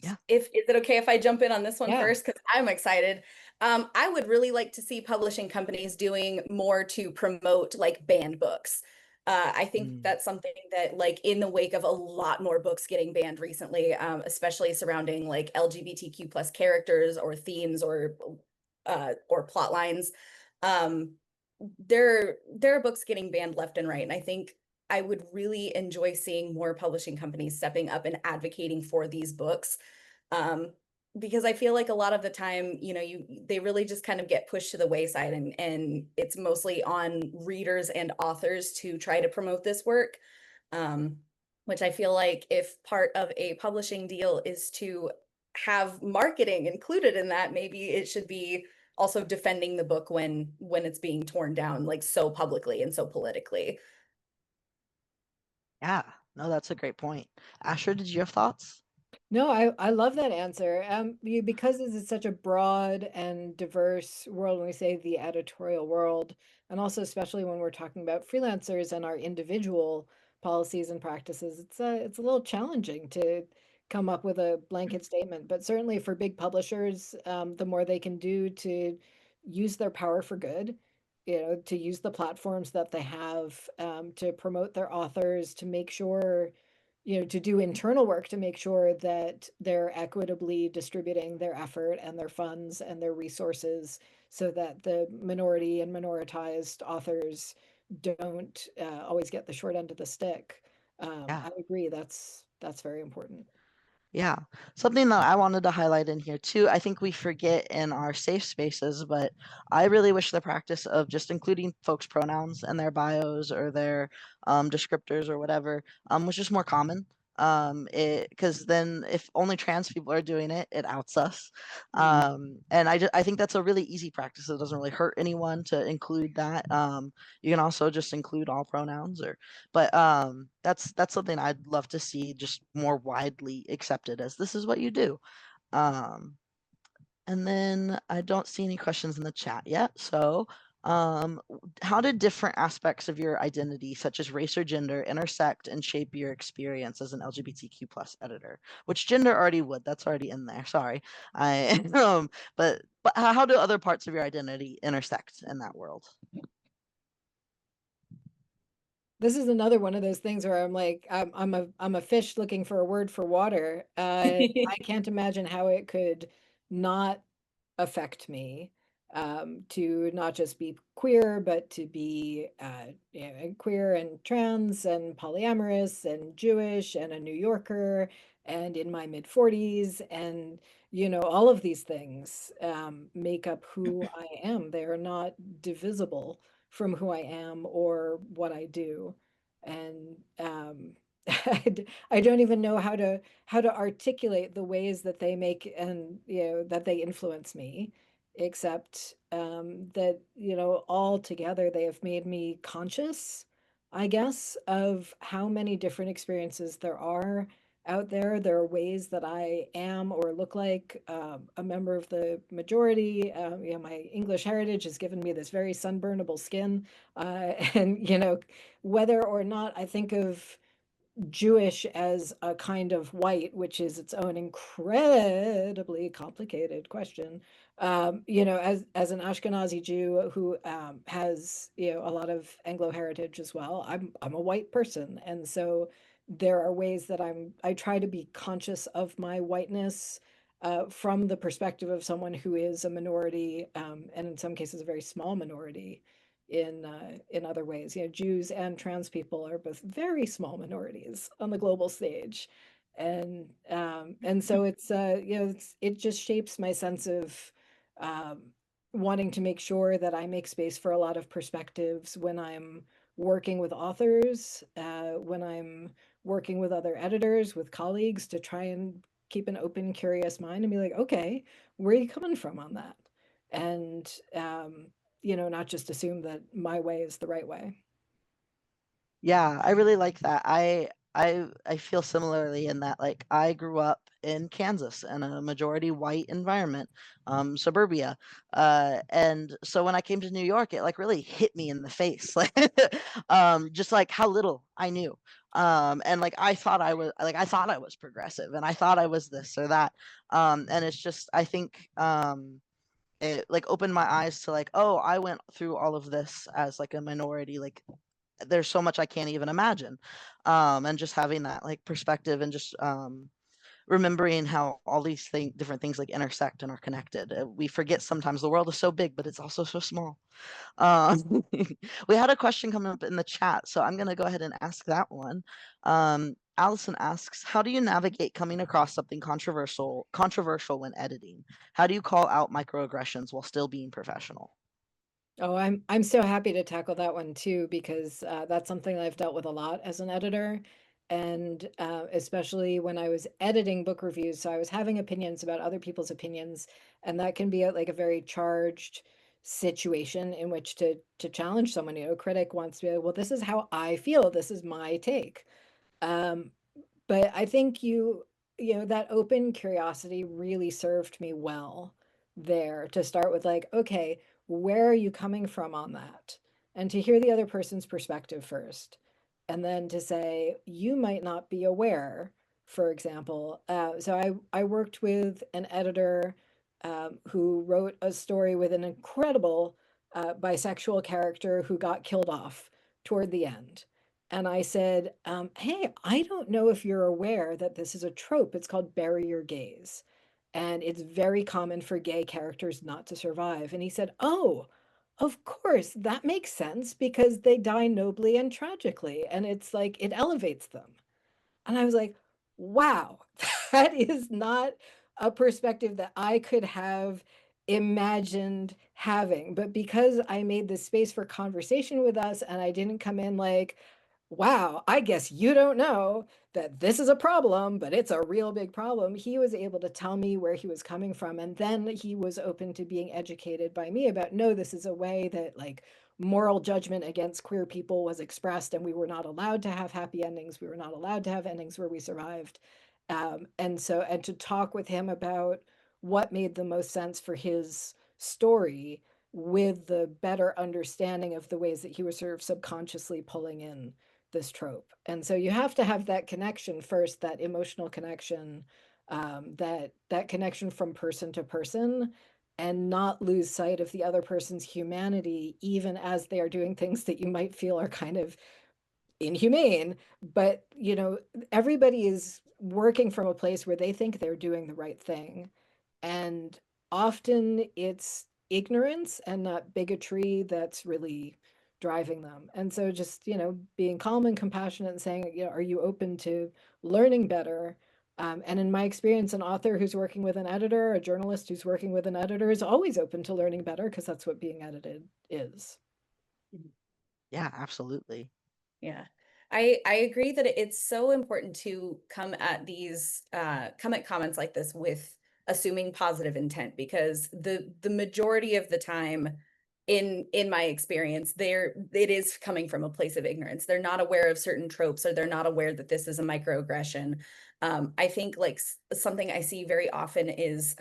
yeah. Is it okay if I jump in on this one Yeah. first? Because I'm excited. I would really like to see publishing companies doing more to promote like banned books. I think that's something that, like, in the wake of a lot more books getting banned recently, especially surrounding like LGBTQ plus characters or themes or plot lines, there are books getting banned left and right, and I think I would really enjoy seeing more publishing companies stepping up and advocating for these books. Um, because I feel like a lot of the time, they really just kind of get pushed to the wayside, and it's mostly on readers and authors to try to promote this work. Which I feel like if part of a publishing deal is to have marketing included in that, maybe it should be also defending the book when it's being torn down, like, so publicly and so politically. Yeah, no, that's a great point. Asher, did you have thoughts? No, I love that answer. Because this is such a broad and diverse world, when we say the editorial world, and also especially when we're talking about freelancers and our individual policies and practices, it's a little challenging to come up with a blanket statement. But certainly for big publishers, the more they can do to use their power for good, to use the platforms that they have, to promote their authors, to make sure, to do internal work to make sure that they're equitably distributing their effort and their funds and their resources, so that the minority and minoritized authors don't always get the short end of the stick. Yeah. I agree. That's very important. Yeah, something that I wanted to highlight in here too, I think we forget in our safe spaces, but I really wish the practice of just including folks' pronouns and their bios or their descriptors or whatever was just more common. Because then if only trans people are doing it, it outs us. And I think that's a really easy practice. It doesn't really hurt anyone to include that. You can also just include all pronouns, but that's something I'd love to see just more widely accepted as this is what you do. And then I don't see any questions in the chat yet. So how did different aspects of your identity, such as race or gender, intersect and shape your experience as an LGBTQ plus editor? Which gender already would, that's already in there. Sorry. But how do other parts of your identity intersect in that world? This is another one of those things where I'm like, I'm a fish looking for a word for water. I can't imagine how it could not affect me, to not just be queer, but to be queer and trans and polyamorous and Jewish and a New Yorker and in my mid 40s. And, all of these things make up who I am. They are not divisible from who I am or what I do. And I don't even know how to articulate the ways that they make, and that they influence me, except that all together they have made me conscious, I guess, of how many different experiences there are out there. There are ways that I am or look like a member of the majority. My English heritage has given me this very sunburnable skin, and whether or not I think of Jewish as a kind of white, which is its own incredibly complicated question. As an Ashkenazi Jew who has a lot of Anglo heritage as well, I'm a white person, and so there are ways that I try to be conscious of my whiteness from the perspective of someone who is a minority, and in some cases a very small minority in other ways. You know, Jews and trans people are both very small minorities on the global stage, and so it's you know, it just shapes my sense of um, wanting to make sure that I make space for a lot of perspectives when I'm working with authors, when I'm working with other editors, with colleagues, to try and keep an open, curious mind and be like, okay, where are you coming from on that? And you know, not just assume that my way is the right way. Yeah, I really like that. I feel similarly in that, like, I grew up in Kansas in a majority white environment, suburbia. And so when I came to New York, it like really hit me in the face, like just like how little I knew. And like I thought I was progressive and I thought I was this or that. And it's just I think it like opened my eyes to like, oh, I went through all of this as like a minority, like there's so much I can't even imagine. And just having that like perspective and just remembering how all these different things like intersect and are connected. We forget sometimes the world is so big, but it's also so small. We had a question coming up in the chat, so I'm going to go ahead and ask that one. Allison asks, how do you navigate coming across something controversial when editing? How do you call out microaggressions while still being professional? Oh, I'm so happy to tackle that one too, because that's something that I've dealt with a lot as an editor, and especially when I was editing book reviews. So I was having opinions about other people's opinions, and that can be like a very charged situation in which to challenge someone. You know, a critic wants to be like, well, this is how I feel. This is my take. Um, but I think you know, that open curiosity really served me well there, to start with like, okay, where are you coming from on that? And to hear the other person's perspective first. And then to say, you might not be aware, for example. So I worked with an editor who wrote a story with an incredible bisexual character who got killed off toward the end. And I said, hey, I don't know if you're aware that this is a trope. It's called bury your gays. And it's very common for gay characters not to survive. And he said, oh, of course, that makes sense because they die nobly and tragically. And it's like, it elevates them. And I was like, wow, that is not a perspective that I could have imagined having. But because I made this space for conversation with us and I didn't come in like, wow, I guess you don't know that this is a problem, but it's a real big problem. He was able to tell me where he was coming from. And then he was open to being educated by me about, no, this is a way that like moral judgment against queer people was expressed, and we were not allowed to have happy endings. We were not allowed to have endings where we survived. And to talk with him about what made the most sense for his story, with the better understanding of the ways that he was sort of subconsciously pulling in this trope. And so you have to have that connection first, that emotional connection, that connection from person to person, and not lose sight of the other person's humanity, even as they are doing things that you might feel are kind of inhumane. But, you know, everybody is working from a place where they think they're doing the right thing. And often it's ignorance and not bigotry that's really driving them. And so just, you know, being calm and compassionate and saying, you know, are you open to learning better? And in my experience, an author who's working with an editor, a journalist who's working with an editor, is always open to learning better, because that's what being edited is. Yeah, absolutely. Yeah. I agree that it's so important to come at comments like this with assuming positive intent, because the majority of the time in my experience, it is coming from a place of ignorance. They're not aware of certain tropes, or they're not aware that this is a microaggression. I think like something I see very often is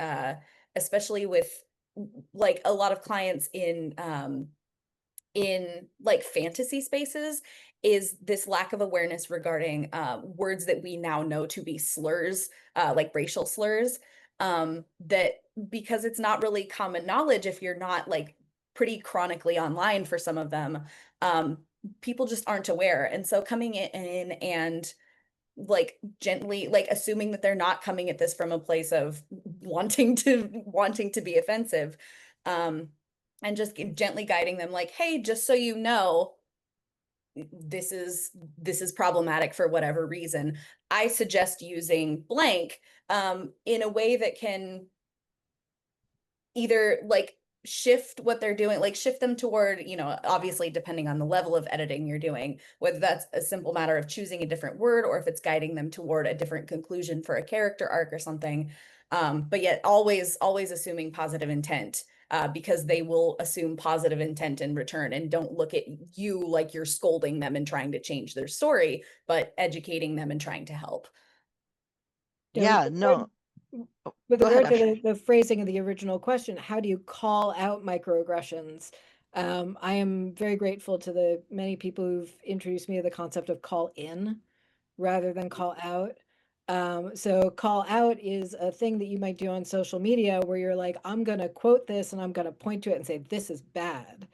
especially with like a lot of clients in like fantasy spaces, is this lack of awareness regarding words that we now know to be slurs, like racial slurs, that because it's not really common knowledge, if you're not like pretty chronically online for some of them, um, people just aren't aware. And so coming in and like gently like assuming that they're not coming at this from a place of wanting to be offensive, um and just gently guiding them like, hey, just so you know, this is problematic for whatever reason. I suggest using blank in a way that can either like shift what they're doing, like shift them toward, you know, obviously depending on the level of editing you're doing, whether that's a simple matter of choosing a different word or if it's guiding them toward a different conclusion for a character arc or something. But yet always assuming positive intent, because they will assume positive intent in return and don't look at you like you're scolding them and trying to change their story, but educating them and trying to help. Yeah, no. With Go ahead, regard to Asher. the phrasing of the original question, how do you call out microaggressions? I am very grateful to the many people who've introduced me to the concept of call in rather than call out. So call out is a thing that you might do on social media where you're like, I'm going to quote this and I'm going to point to it and say, this is bad.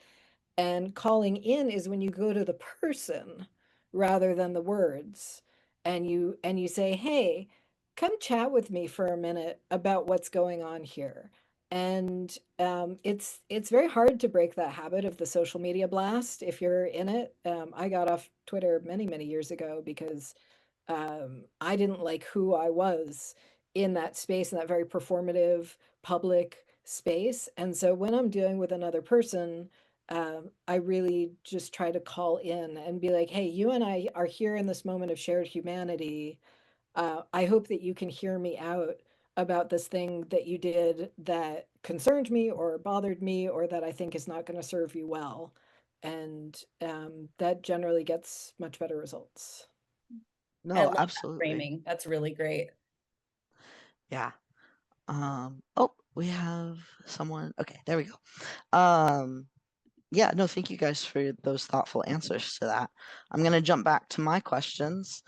And calling in is when you go to the person rather than the words, and you say, hey, come chat with me for a minute about what's going on here. And it's very hard to break that habit of the social media blast if you're in it. I got off Twitter many years ago because I didn't like who I was in that space, in that very performative public space. And so when I'm dealing with another person, I really just try to call in and be like, hey, you and I are here in this moment of shared humanity. I hope that you can hear me out about this thing that you did that concerned me or bothered me or that I think is not going to serve you well. And that generally gets much better results. I No, love that absolutely. framing. That's really great. Yeah. Oh, we have someone. Okay, there we go. Yeah, no, thank you guys for those thoughtful answers to that. I'm going to jump back to my questions.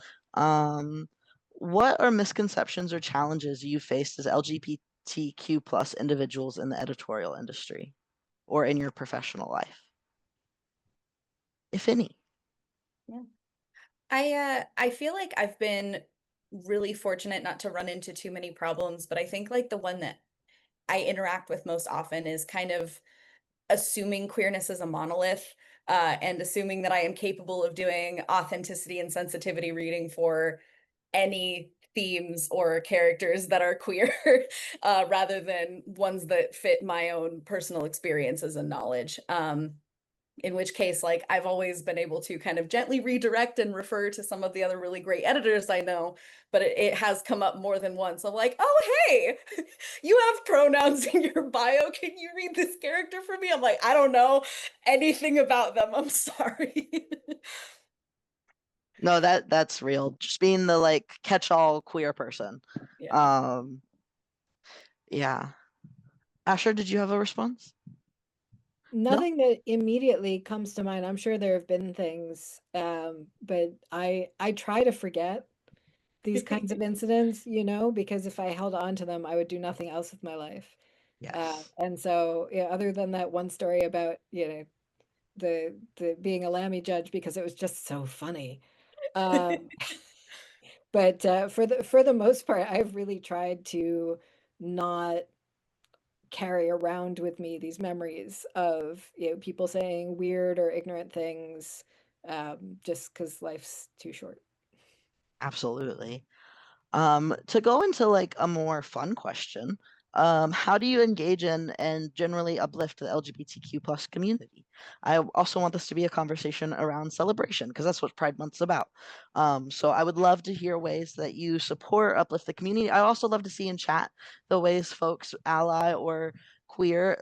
What are misconceptions or challenges you faced as LGBTQ plus individuals in the editorial industry or in your professional life, if any? Yeah. I feel like I've been really fortunate not to run into too many problems, but I think like the one that I interact with most often is kind of assuming queerness is a monolith, and assuming that I am capable of doing authenticity and sensitivity reading for any themes or characters that are queer, rather than ones that fit my own personal experiences and knowledge. In which case, like, I've always been able to kind of gently redirect and refer to some of the other really great editors I know, but it has come up more than once. I'm like, oh, hey, you have pronouns in your bio. Can you read this character for me? I'm like, I don't know anything about them. I'm sorry. No, that's real. Just being the like catch-all queer person. Yeah. Um, yeah. Asher, did you have a response? Nothing that immediately comes to mind. I'm sure there have been things, but I try to forget these kinds of incidents, you know, because if I held on to them, I would do nothing else with my life. Yes. And so, yeah, other than that one story about, you know, the being a Lammy judge because it was just so funny. Um, but for the most part, I've really tried to not carry around with me these memories of, you know, people saying weird or ignorant things, just because life's too short. Absolutely. To go into like a more fun question, how do you engage in and generally uplift the LGBTQ plus community? I also want this to be a conversation around celebration because that's what Pride Month's about. So I would love to hear ways that you support, uplift the community. I also love to see in chat the ways folks ally or queer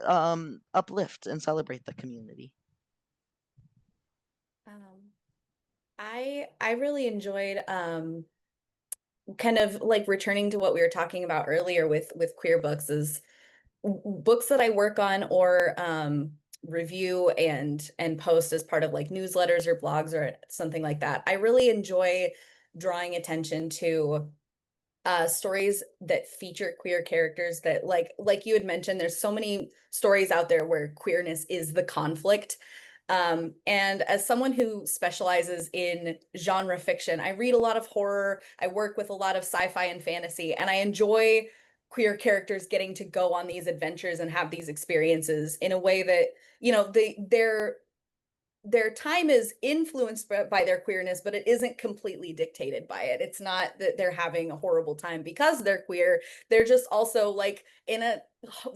uplift and celebrate the community. I really enjoyed kind of like returning to what we were talking about earlier with queer books is books that I work on or review and post as part of like newsletters or blogs or something like that. I really enjoy drawing attention to stories that feature queer characters that like you had mentioned, there's so many stories out there where queerness is the conflict. And as someone who specializes in genre fiction, I read a lot of horror, I work with a lot of sci-fi and fantasy, and I enjoy queer characters getting to go on these adventures and have these experiences in a way that, you know, their time is influenced by their queerness, but it isn't completely dictated by it. It's not that they're having a horrible time because they're queer. They're just also like in a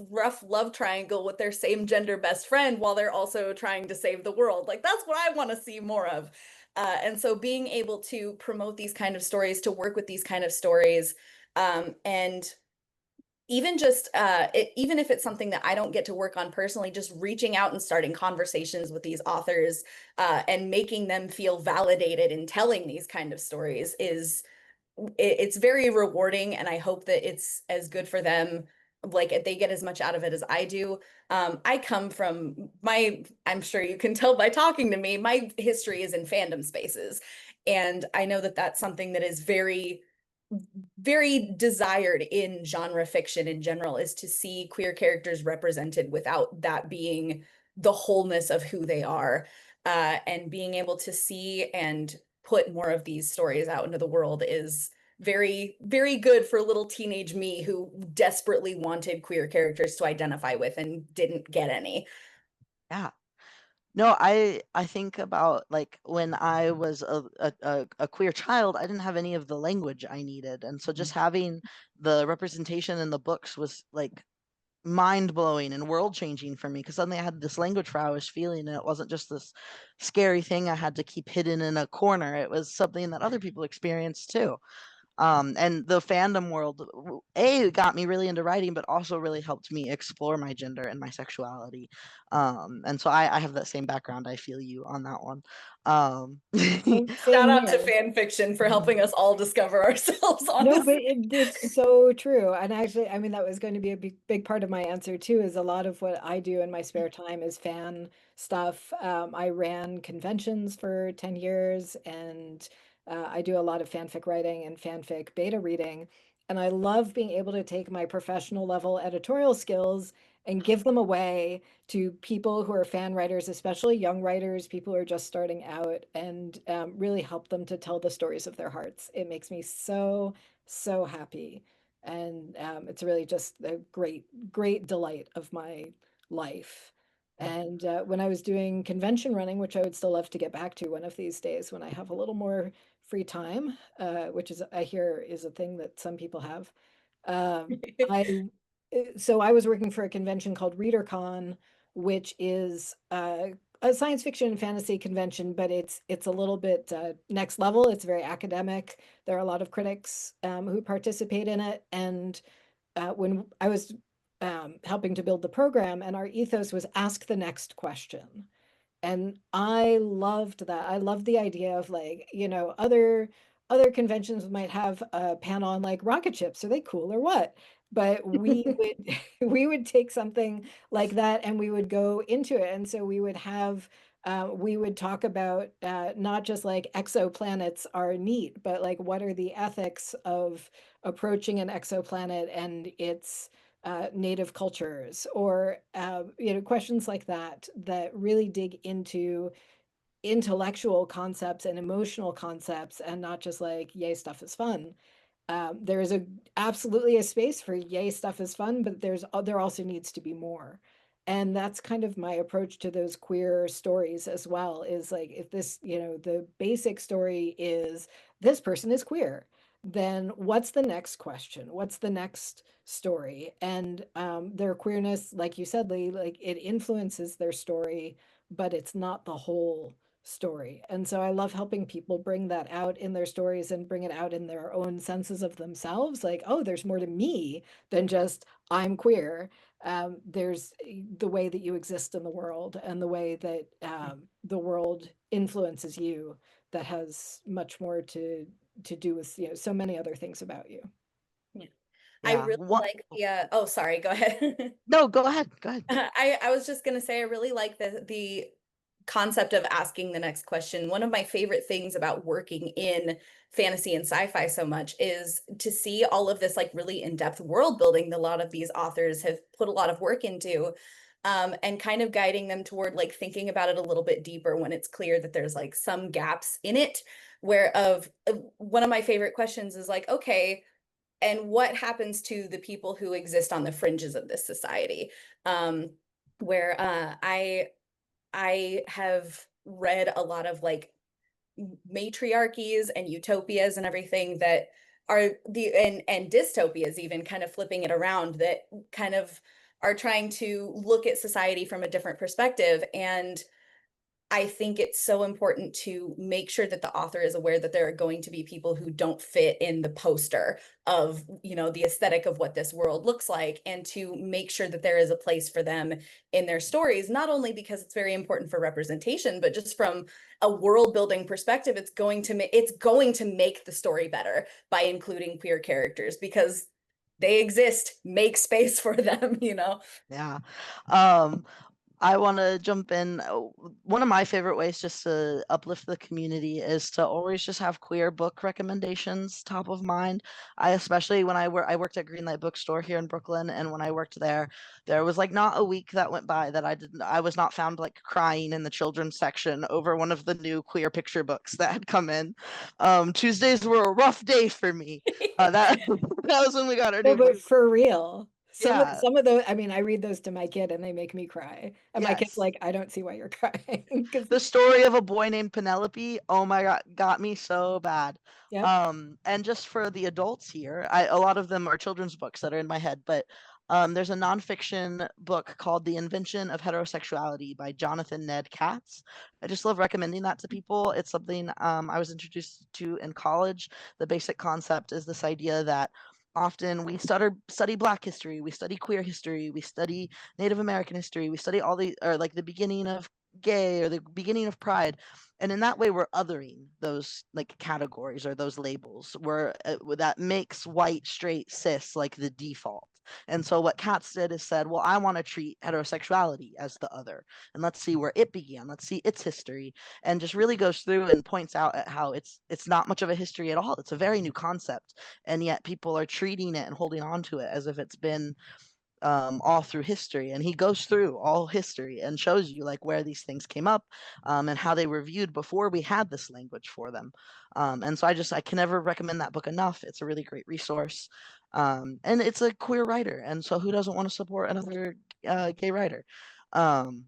rough love triangle with their same gender best friend while they're also trying to save the world. Like, that's what I want to see more of. And so being able to promote these kind of stories, to work with these kind of stories, and even just even if it's something that I don't get to work on personally, just reaching out and starting conversations with these authors and making them feel validated in telling these kind of stories is it's very rewarding, and I hope that it's as good for them, like they get as much out of it as I do. I come from I'm sure you can tell by talking to me, my history is in fandom spaces, and I know that that's something that is very desired in genre fiction in general, is to see queer characters represented without that being the wholeness of who they are. And being able to see and put more of these stories out into the world is very, very good for little teenage me who desperately wanted queer characters to identify with and didn't get any. Yeah. No, I think about like when I was a queer child, I didn't have any of the language I needed, and so just having the representation in the books was like mind blowing and world changing for me, because suddenly I had this language for how I was feeling, and it wasn't just this scary thing I had to keep hidden in a corner. It was something that other people experienced too. And the fandom world, got me really into writing, but also really helped me explore my gender and my sexuality. And so I have that same background. I feel you on that one. Same Shout out to here. fan fiction for helping us all discover ourselves, No, but honestly. it's so true. And actually, I mean, that was going to be a big part of my answer too, is a lot of what I do in my spare time is fan stuff. I ran conventions for 10 years, and I do a lot of fanfic writing and fanfic beta reading. And I love being able to take my professional level editorial skills and give them away to people who are fan writers, especially young writers, people who are just starting out, and really help them to tell the stories of their hearts. It makes me so happy. And it's really just a great delight of my life. And when I was doing convention running, which I would still love to get back to one of these days when I have a little more free time, which is, I hear, is a thing that some people have. I so I was working for a convention called ReaderCon, which is a science fiction and fantasy convention, but it's a little bit next level. It's very academic. There are a lot of critics who participate in it. And when I was helping to build the program, and our ethos was ask the next question. And I loved that. I loved the idea of, like, other conventions might have a panel on like rocket ships. Are they cool or what? But we would we would take something like that and we would go into it. And so we would talk about not just like exoplanets are neat, but like what are the ethics of approaching an exoplanet and its native cultures, or questions like that that really dig into intellectual concepts and emotional concepts, and not just like yay, stuff is fun. There is absolutely a space for yay, stuff is fun, but there also needs to be more. And that's kind of my approach to those queer stories as well, is like, if this, the basic story is this person is queer, then what's the next question? What's the next story? And their queerness, like you said, Lee, like it influences their story, but it's not the whole story. And so I love helping people bring that out in their stories and bring it out in their own senses of themselves. Like, oh, there's more to me than just I'm queer. There's the way that you exist in the world, and the way that the world influences you, that has much more to do with so many other things about you. Yeah. I Yeah. really like the oh, sorry, go ahead. No, go ahead. Go ahead. I was just gonna say I really like the concept of asking the next question. One of my favorite things about working in fantasy and sci-fi so much is to see all of this like really in-depth world building that a lot of these authors have put a lot of work into, and kind of guiding them toward like thinking about it a little bit deeper when it's clear that there's like some gaps in it. One of my favorite questions is like, okay, what happens to the people who exist on the fringes of this society, where I have read a lot of like matriarchies and utopias and everything that are and dystopias, even kind of flipping it around, that kind of are trying to look at society from a different perspective. And I think it's so important to make sure that the author is aware that there are going to be people who don't fit in the poster of, the aesthetic of what this world looks like, and to make sure that there is a place for them in their stories, not only because it's very important for representation, but just from a world building perspective, it's going to make the story better by including queer characters, because they exist. Make space for them. Yeah. I want to jump in. One of my favorite ways just to uplift the community is to always just have queer book recommendations top of mind. I especially when I worked at Greenlight Bookstore here in Brooklyn, and when I worked there was like not a week that went by that I was not found like crying in the children's section over one of the new queer picture books that had come in. Tuesdays were a rough day for me. That that was when we got our No, new but book. for real, Yeah. some of those, I mean, I read those to my kid and they make me cry. And my kid's Yes. like, I don't see why you're crying. Because, The story of a boy named Penelope, oh my god, got me so bad. yep. And just for the adults here, a lot of them are children's books that are in my head, but there's a nonfiction book called The Invention of Heterosexuality by Jonathan Ned Katz. I just love recommending that to people. It's something I was introduced to in college. The basic concept is this idea that often we study Black history, we study queer history, we study Native American history, we study all the, or like the beginning of gay or the beginning of pride, and in that way we're othering those like categories or those labels where that makes white straight cis like the default. And so what Katz did is said, well, I want to treat heterosexuality as the other, and let's see where it began, let's see its history, and just really goes through and points out at how it's not much of a history at all. It's a very new concept, and yet people are treating it and holding on to it as if it's been all through history. And he goes through all history and shows you like where these things came up, and how they were viewed before we had this language for them. And so I can never recommend that book enough. It's a really great resource, and it's a queer writer, and so who doesn't want to support another gay writer? um,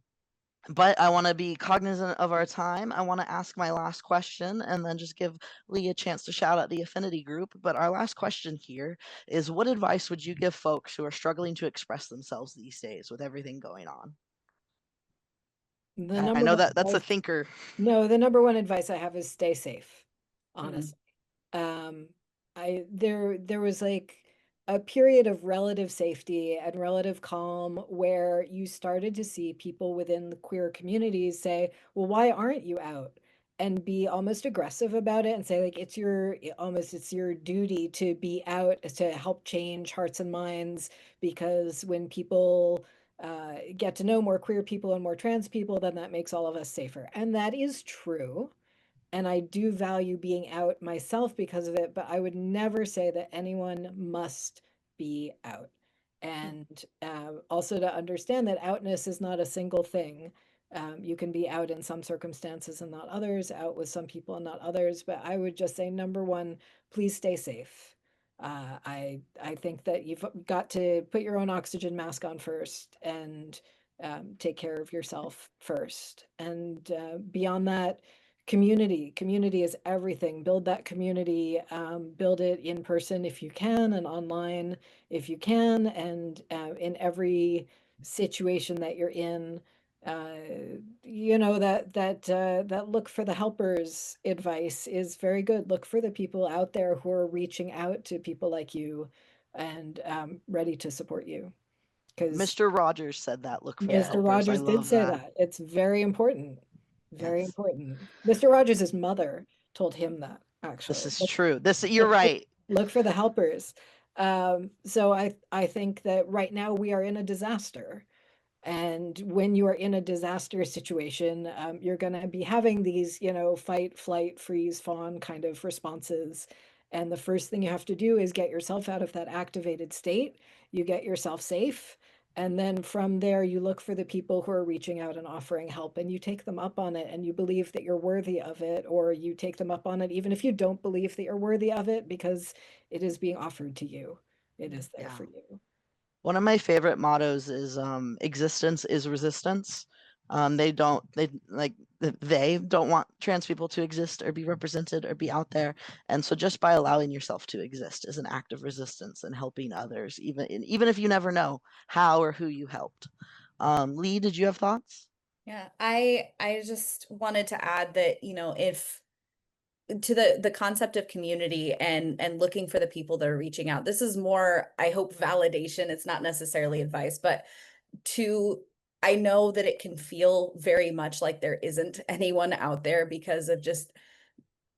but I want to be cognizant of our time. I want to ask my last question and then just give Lee a chance to shout out the Affinity group. But our last question here is, what advice would you give folks who are struggling to express themselves these days with everything going on? The I number know one that's a advice, thinker. no, the number one advice I have is stay safe, Mm. honestly. There was like a period of relative safety and relative calm where you started to see people within the queer communities say, well, why aren't you out? And be almost aggressive about it and say, like, it's your duty to be out to help change hearts and minds, because when people get to know more queer people and more trans people, then that makes all of us safer. And that is true. And I do value being out myself because of it, but I would never say that anyone must be out. And also to understand that outness is not a single thing. You can be out in some circumstances and not others, out with some people and not others. But I would just say, number one, please stay safe. I think that you've got to put your own oxygen mask on first, and take care of yourself first. And beyond that, community is everything. Build that community, build it in person if you can, and online if you can, and in every situation that you're in. That look for the helpers advice is very good. Look for the people out there who are reaching out to people like you and ready to support you. Because Mr. Rogers said that. Look for the Mr. helpers. I Rogers did love say that. that. It's very important. Very Yes, important. Mr. Rogers' mother told him that, this actually. is true. You're Look for, right. look for the helpers. So I think that right now we are in a disaster. And when you are in a disaster situation, you're going to be having these, fight, flight, freeze, fawn kind of responses. And the first thing you have to do is get yourself out of that activated state. You get yourself safe. And then from there, you look for the people who are reaching out and offering help, and you take them up on it, and you believe that you're worthy of it, or you take them up on it even if you don't believe that you're worthy of it, because it is being offered to you. It is there Yeah. for you. One of my favorite mottos is existence is resistance. They don't want trans people to exist or be represented or be out there. And so just by allowing yourself to exist is an act of resistance and helping others, even if you never know how or who you helped. Lee, did you have thoughts? Yeah, I just wanted to add that, you know, if to the concept of community and looking for the people that are reaching out. This is more, I hope, validation. It's not necessarily advice, but to I know that it can feel very much like there isn't anyone out there because of just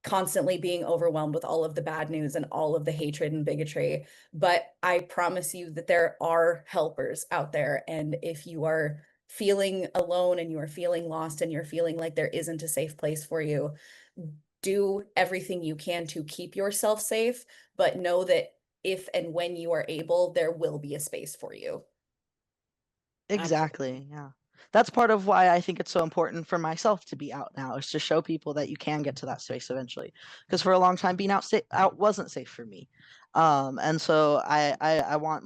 constantly being overwhelmed with all of the bad news and all of the hatred and bigotry. But I promise you that there are helpers out there. And if you are feeling alone and you are feeling lost and you're feeling like there isn't a safe place for you, do everything you can to keep yourself safe, but know that if and when you are able, there will be a space for you. Exactly. Yeah. That's part of why I think it's so important for myself to be out now, is to show people that you can get to that space eventually. Because for a long time, being out wasn't safe for me, and so I want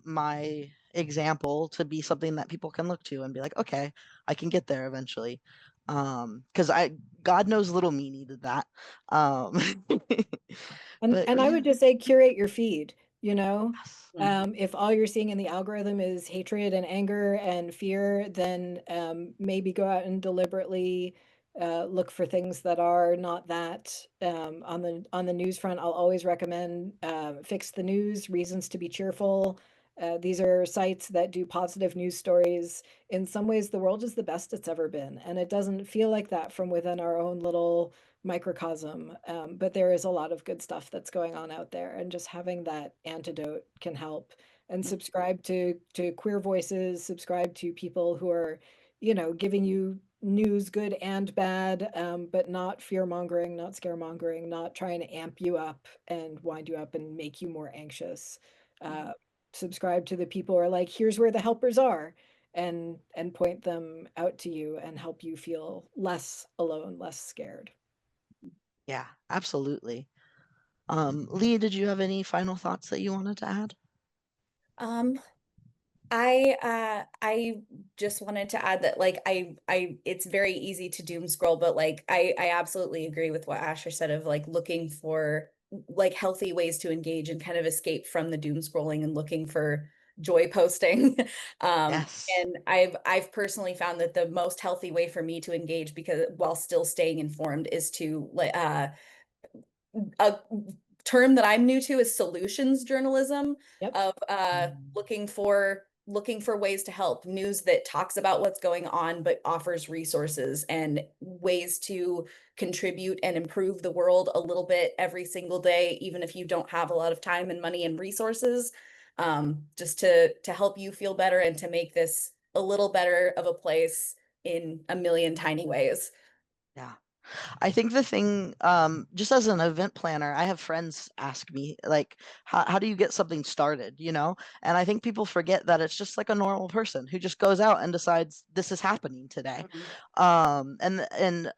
my example to be something that people can look to and be like, okay, I can get there eventually. Because God knows little me needed that. Um, but And I yeah, would just say curate your feed, you know? yes. If all you're seeing in the algorithm is hatred and anger and fear, then maybe go out and deliberately look for things that are not that. On the news front, I'll always recommend Fix the News, Reasons to be Cheerful. These are sites that do positive news stories. In some ways, the world is the best it's ever been, and it doesn't feel like that from within our own little microcosm. But there is a lot of good stuff that's going on out there, and just having that antidote can help. And subscribe to Queer Voices, subscribe to people who are, you know, giving you news, good and bad, but not fear mongering, not scaremongering, not trying to amp you up and wind you up and make you more anxious. Subscribe to the people who are like, here's where the helpers are, and point them out to you and help you feel less alone, less scared. Yeah, absolutely. Lee, did you have any final thoughts that you wanted to add? Um, I just wanted to add that like I it's very easy to doom scroll, but like I absolutely agree with what Asher said of like looking for like healthy ways to engage and kind of escape from the doom scrolling and looking for joy posting. Yes. And I've personally found that the most healthy way for me to engage because while still staying informed is to a term that I'm new to is solutions journalism Yep. of Mm. looking for ways to help, news that talks about what's going on but offers resources and ways to contribute and improve the world a little bit every single day, even if you don't have a lot of time and money and resources, just to help you feel better and to make this a little better of a place in a million tiny ways. Yeah. I think the thing, just as an event planner, I have friends ask me, like, how do you get something started, you know? And I think people forget that it's just like a normal person who just goes out and decides this is happening today. And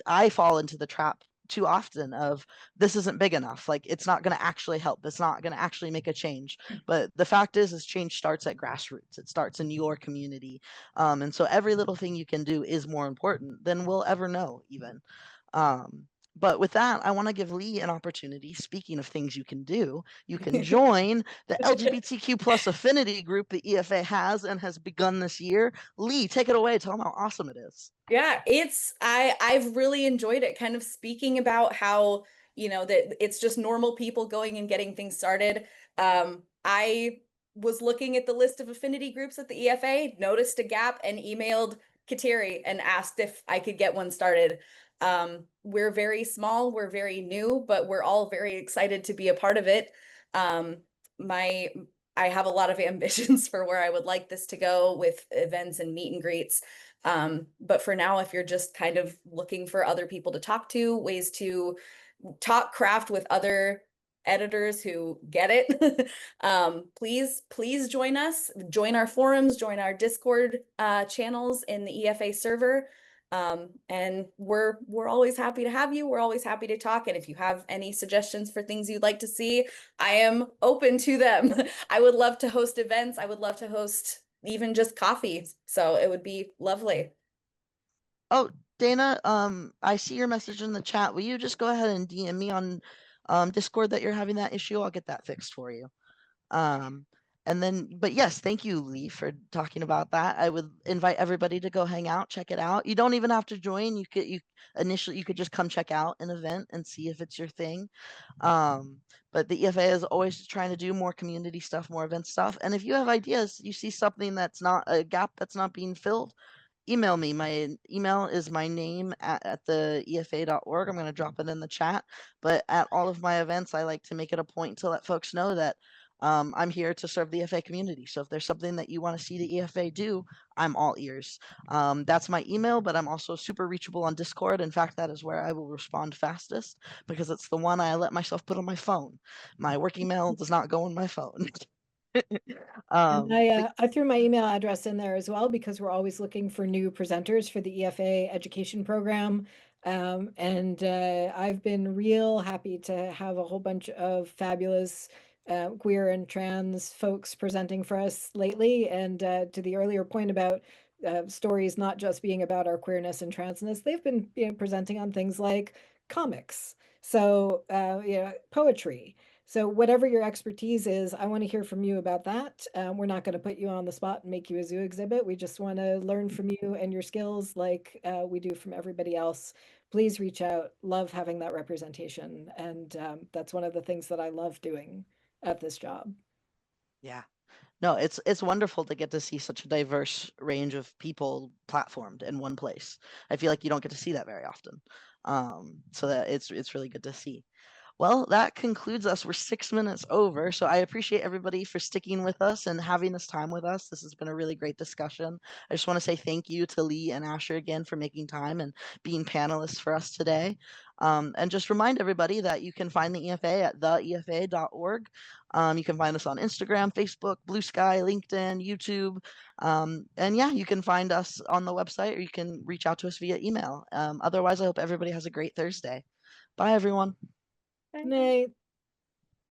I fall into the trap too often of this isn't big enough. Like, it's not going to actually help. It's not going to actually make a change. But the fact is change starts at grassroots. It starts in your community. And so every little thing you can do is more important than we'll ever know, even. Um, but with that, I want to give Lee an opportunity. Speaking of things you can do, you can join the LGBTQ plus affinity group the EFA has and has begun this year. Lee, take it away. Tell them how awesome it is. Yeah, I've really enjoyed it, kind of speaking about how, you know, that it's just normal people going and getting things started. I was looking at the list of affinity groups at the EFA, noticed a gap and emailed Kateri and asked if I could get one started. We're very small, we're very new, but we're all very excited to be a part of it. Um, my I have a lot of ambitions for where I would like this to go with events and meet and greets. But for now, if you're just kind of looking for other people to talk to, ways to talk craft with other editors who get it. Please join us, join our forums, join our Discord channels in the EFA server. And we're always happy to have you. We're always happy to talk. And if you have any suggestions for things you'd like to see, I am open to them. I would love to host events. I would love to host even just coffee. So it would be lovely. Oh, Dana, I see your message in the chat. Will you just go ahead and DM me on Discord that you're having that issue? I'll get that fixed for you. And then, but yes, thank you, Lee, for talking about that. I would invite everybody to go hang out, check it out. You don't even have to join. You could just come check out an event and see if it's your thing. But the EFA is always trying to do more community stuff, more event stuff. And if you have ideas, you see something that's not a gap that's not being filled, email me. My email is my name at the efa.org. I'm going to drop it in the chat. But at all of my events, I like to make it a point to let folks know that I'm here to serve the EFA community. So if there's something that you want to see the EFA do, I'm all ears. That's my email, but I'm also super reachable on Discord. In fact, that is where I will respond fastest because it's the one I let myself put on my phone. My work email does not go on my phone. And I threw my email address in there as well because we're always looking for new presenters for the EFA education program. And I've been real happy to have a whole bunch of fabulous queer and trans folks presenting for us lately. And to the earlier point about stories not just being about our queerness and transness, they've been presenting on things like comics, so poetry. So whatever your expertise is, I want to hear from you about that. We're not going to put you on the spot and make you a zoo exhibit. We just want to learn from you and your skills like we do from everybody else. Please reach out. Love having that representation. And that's one of the things that I love doing at this job. Yeah. No, it's wonderful to get to see such a diverse range of people platformed in one place. I feel like you don't get to see that very often. So that it's really good to see. Well, that concludes us. We're 6 minutes over, so I appreciate everybody for sticking with us and having this time with us. This has been a really great discussion. I just want to say thank you to Lee and Asher again for making time and being panelists for us today. And just remind everybody that you can find the EFA at theefa.org. You can find us on Instagram, Facebook, Blue Sky, LinkedIn, YouTube. And yeah, you can find us on the website or you can reach out to us via email. Otherwise, I hope everybody has a great Thursday. Bye, everyone. Good night.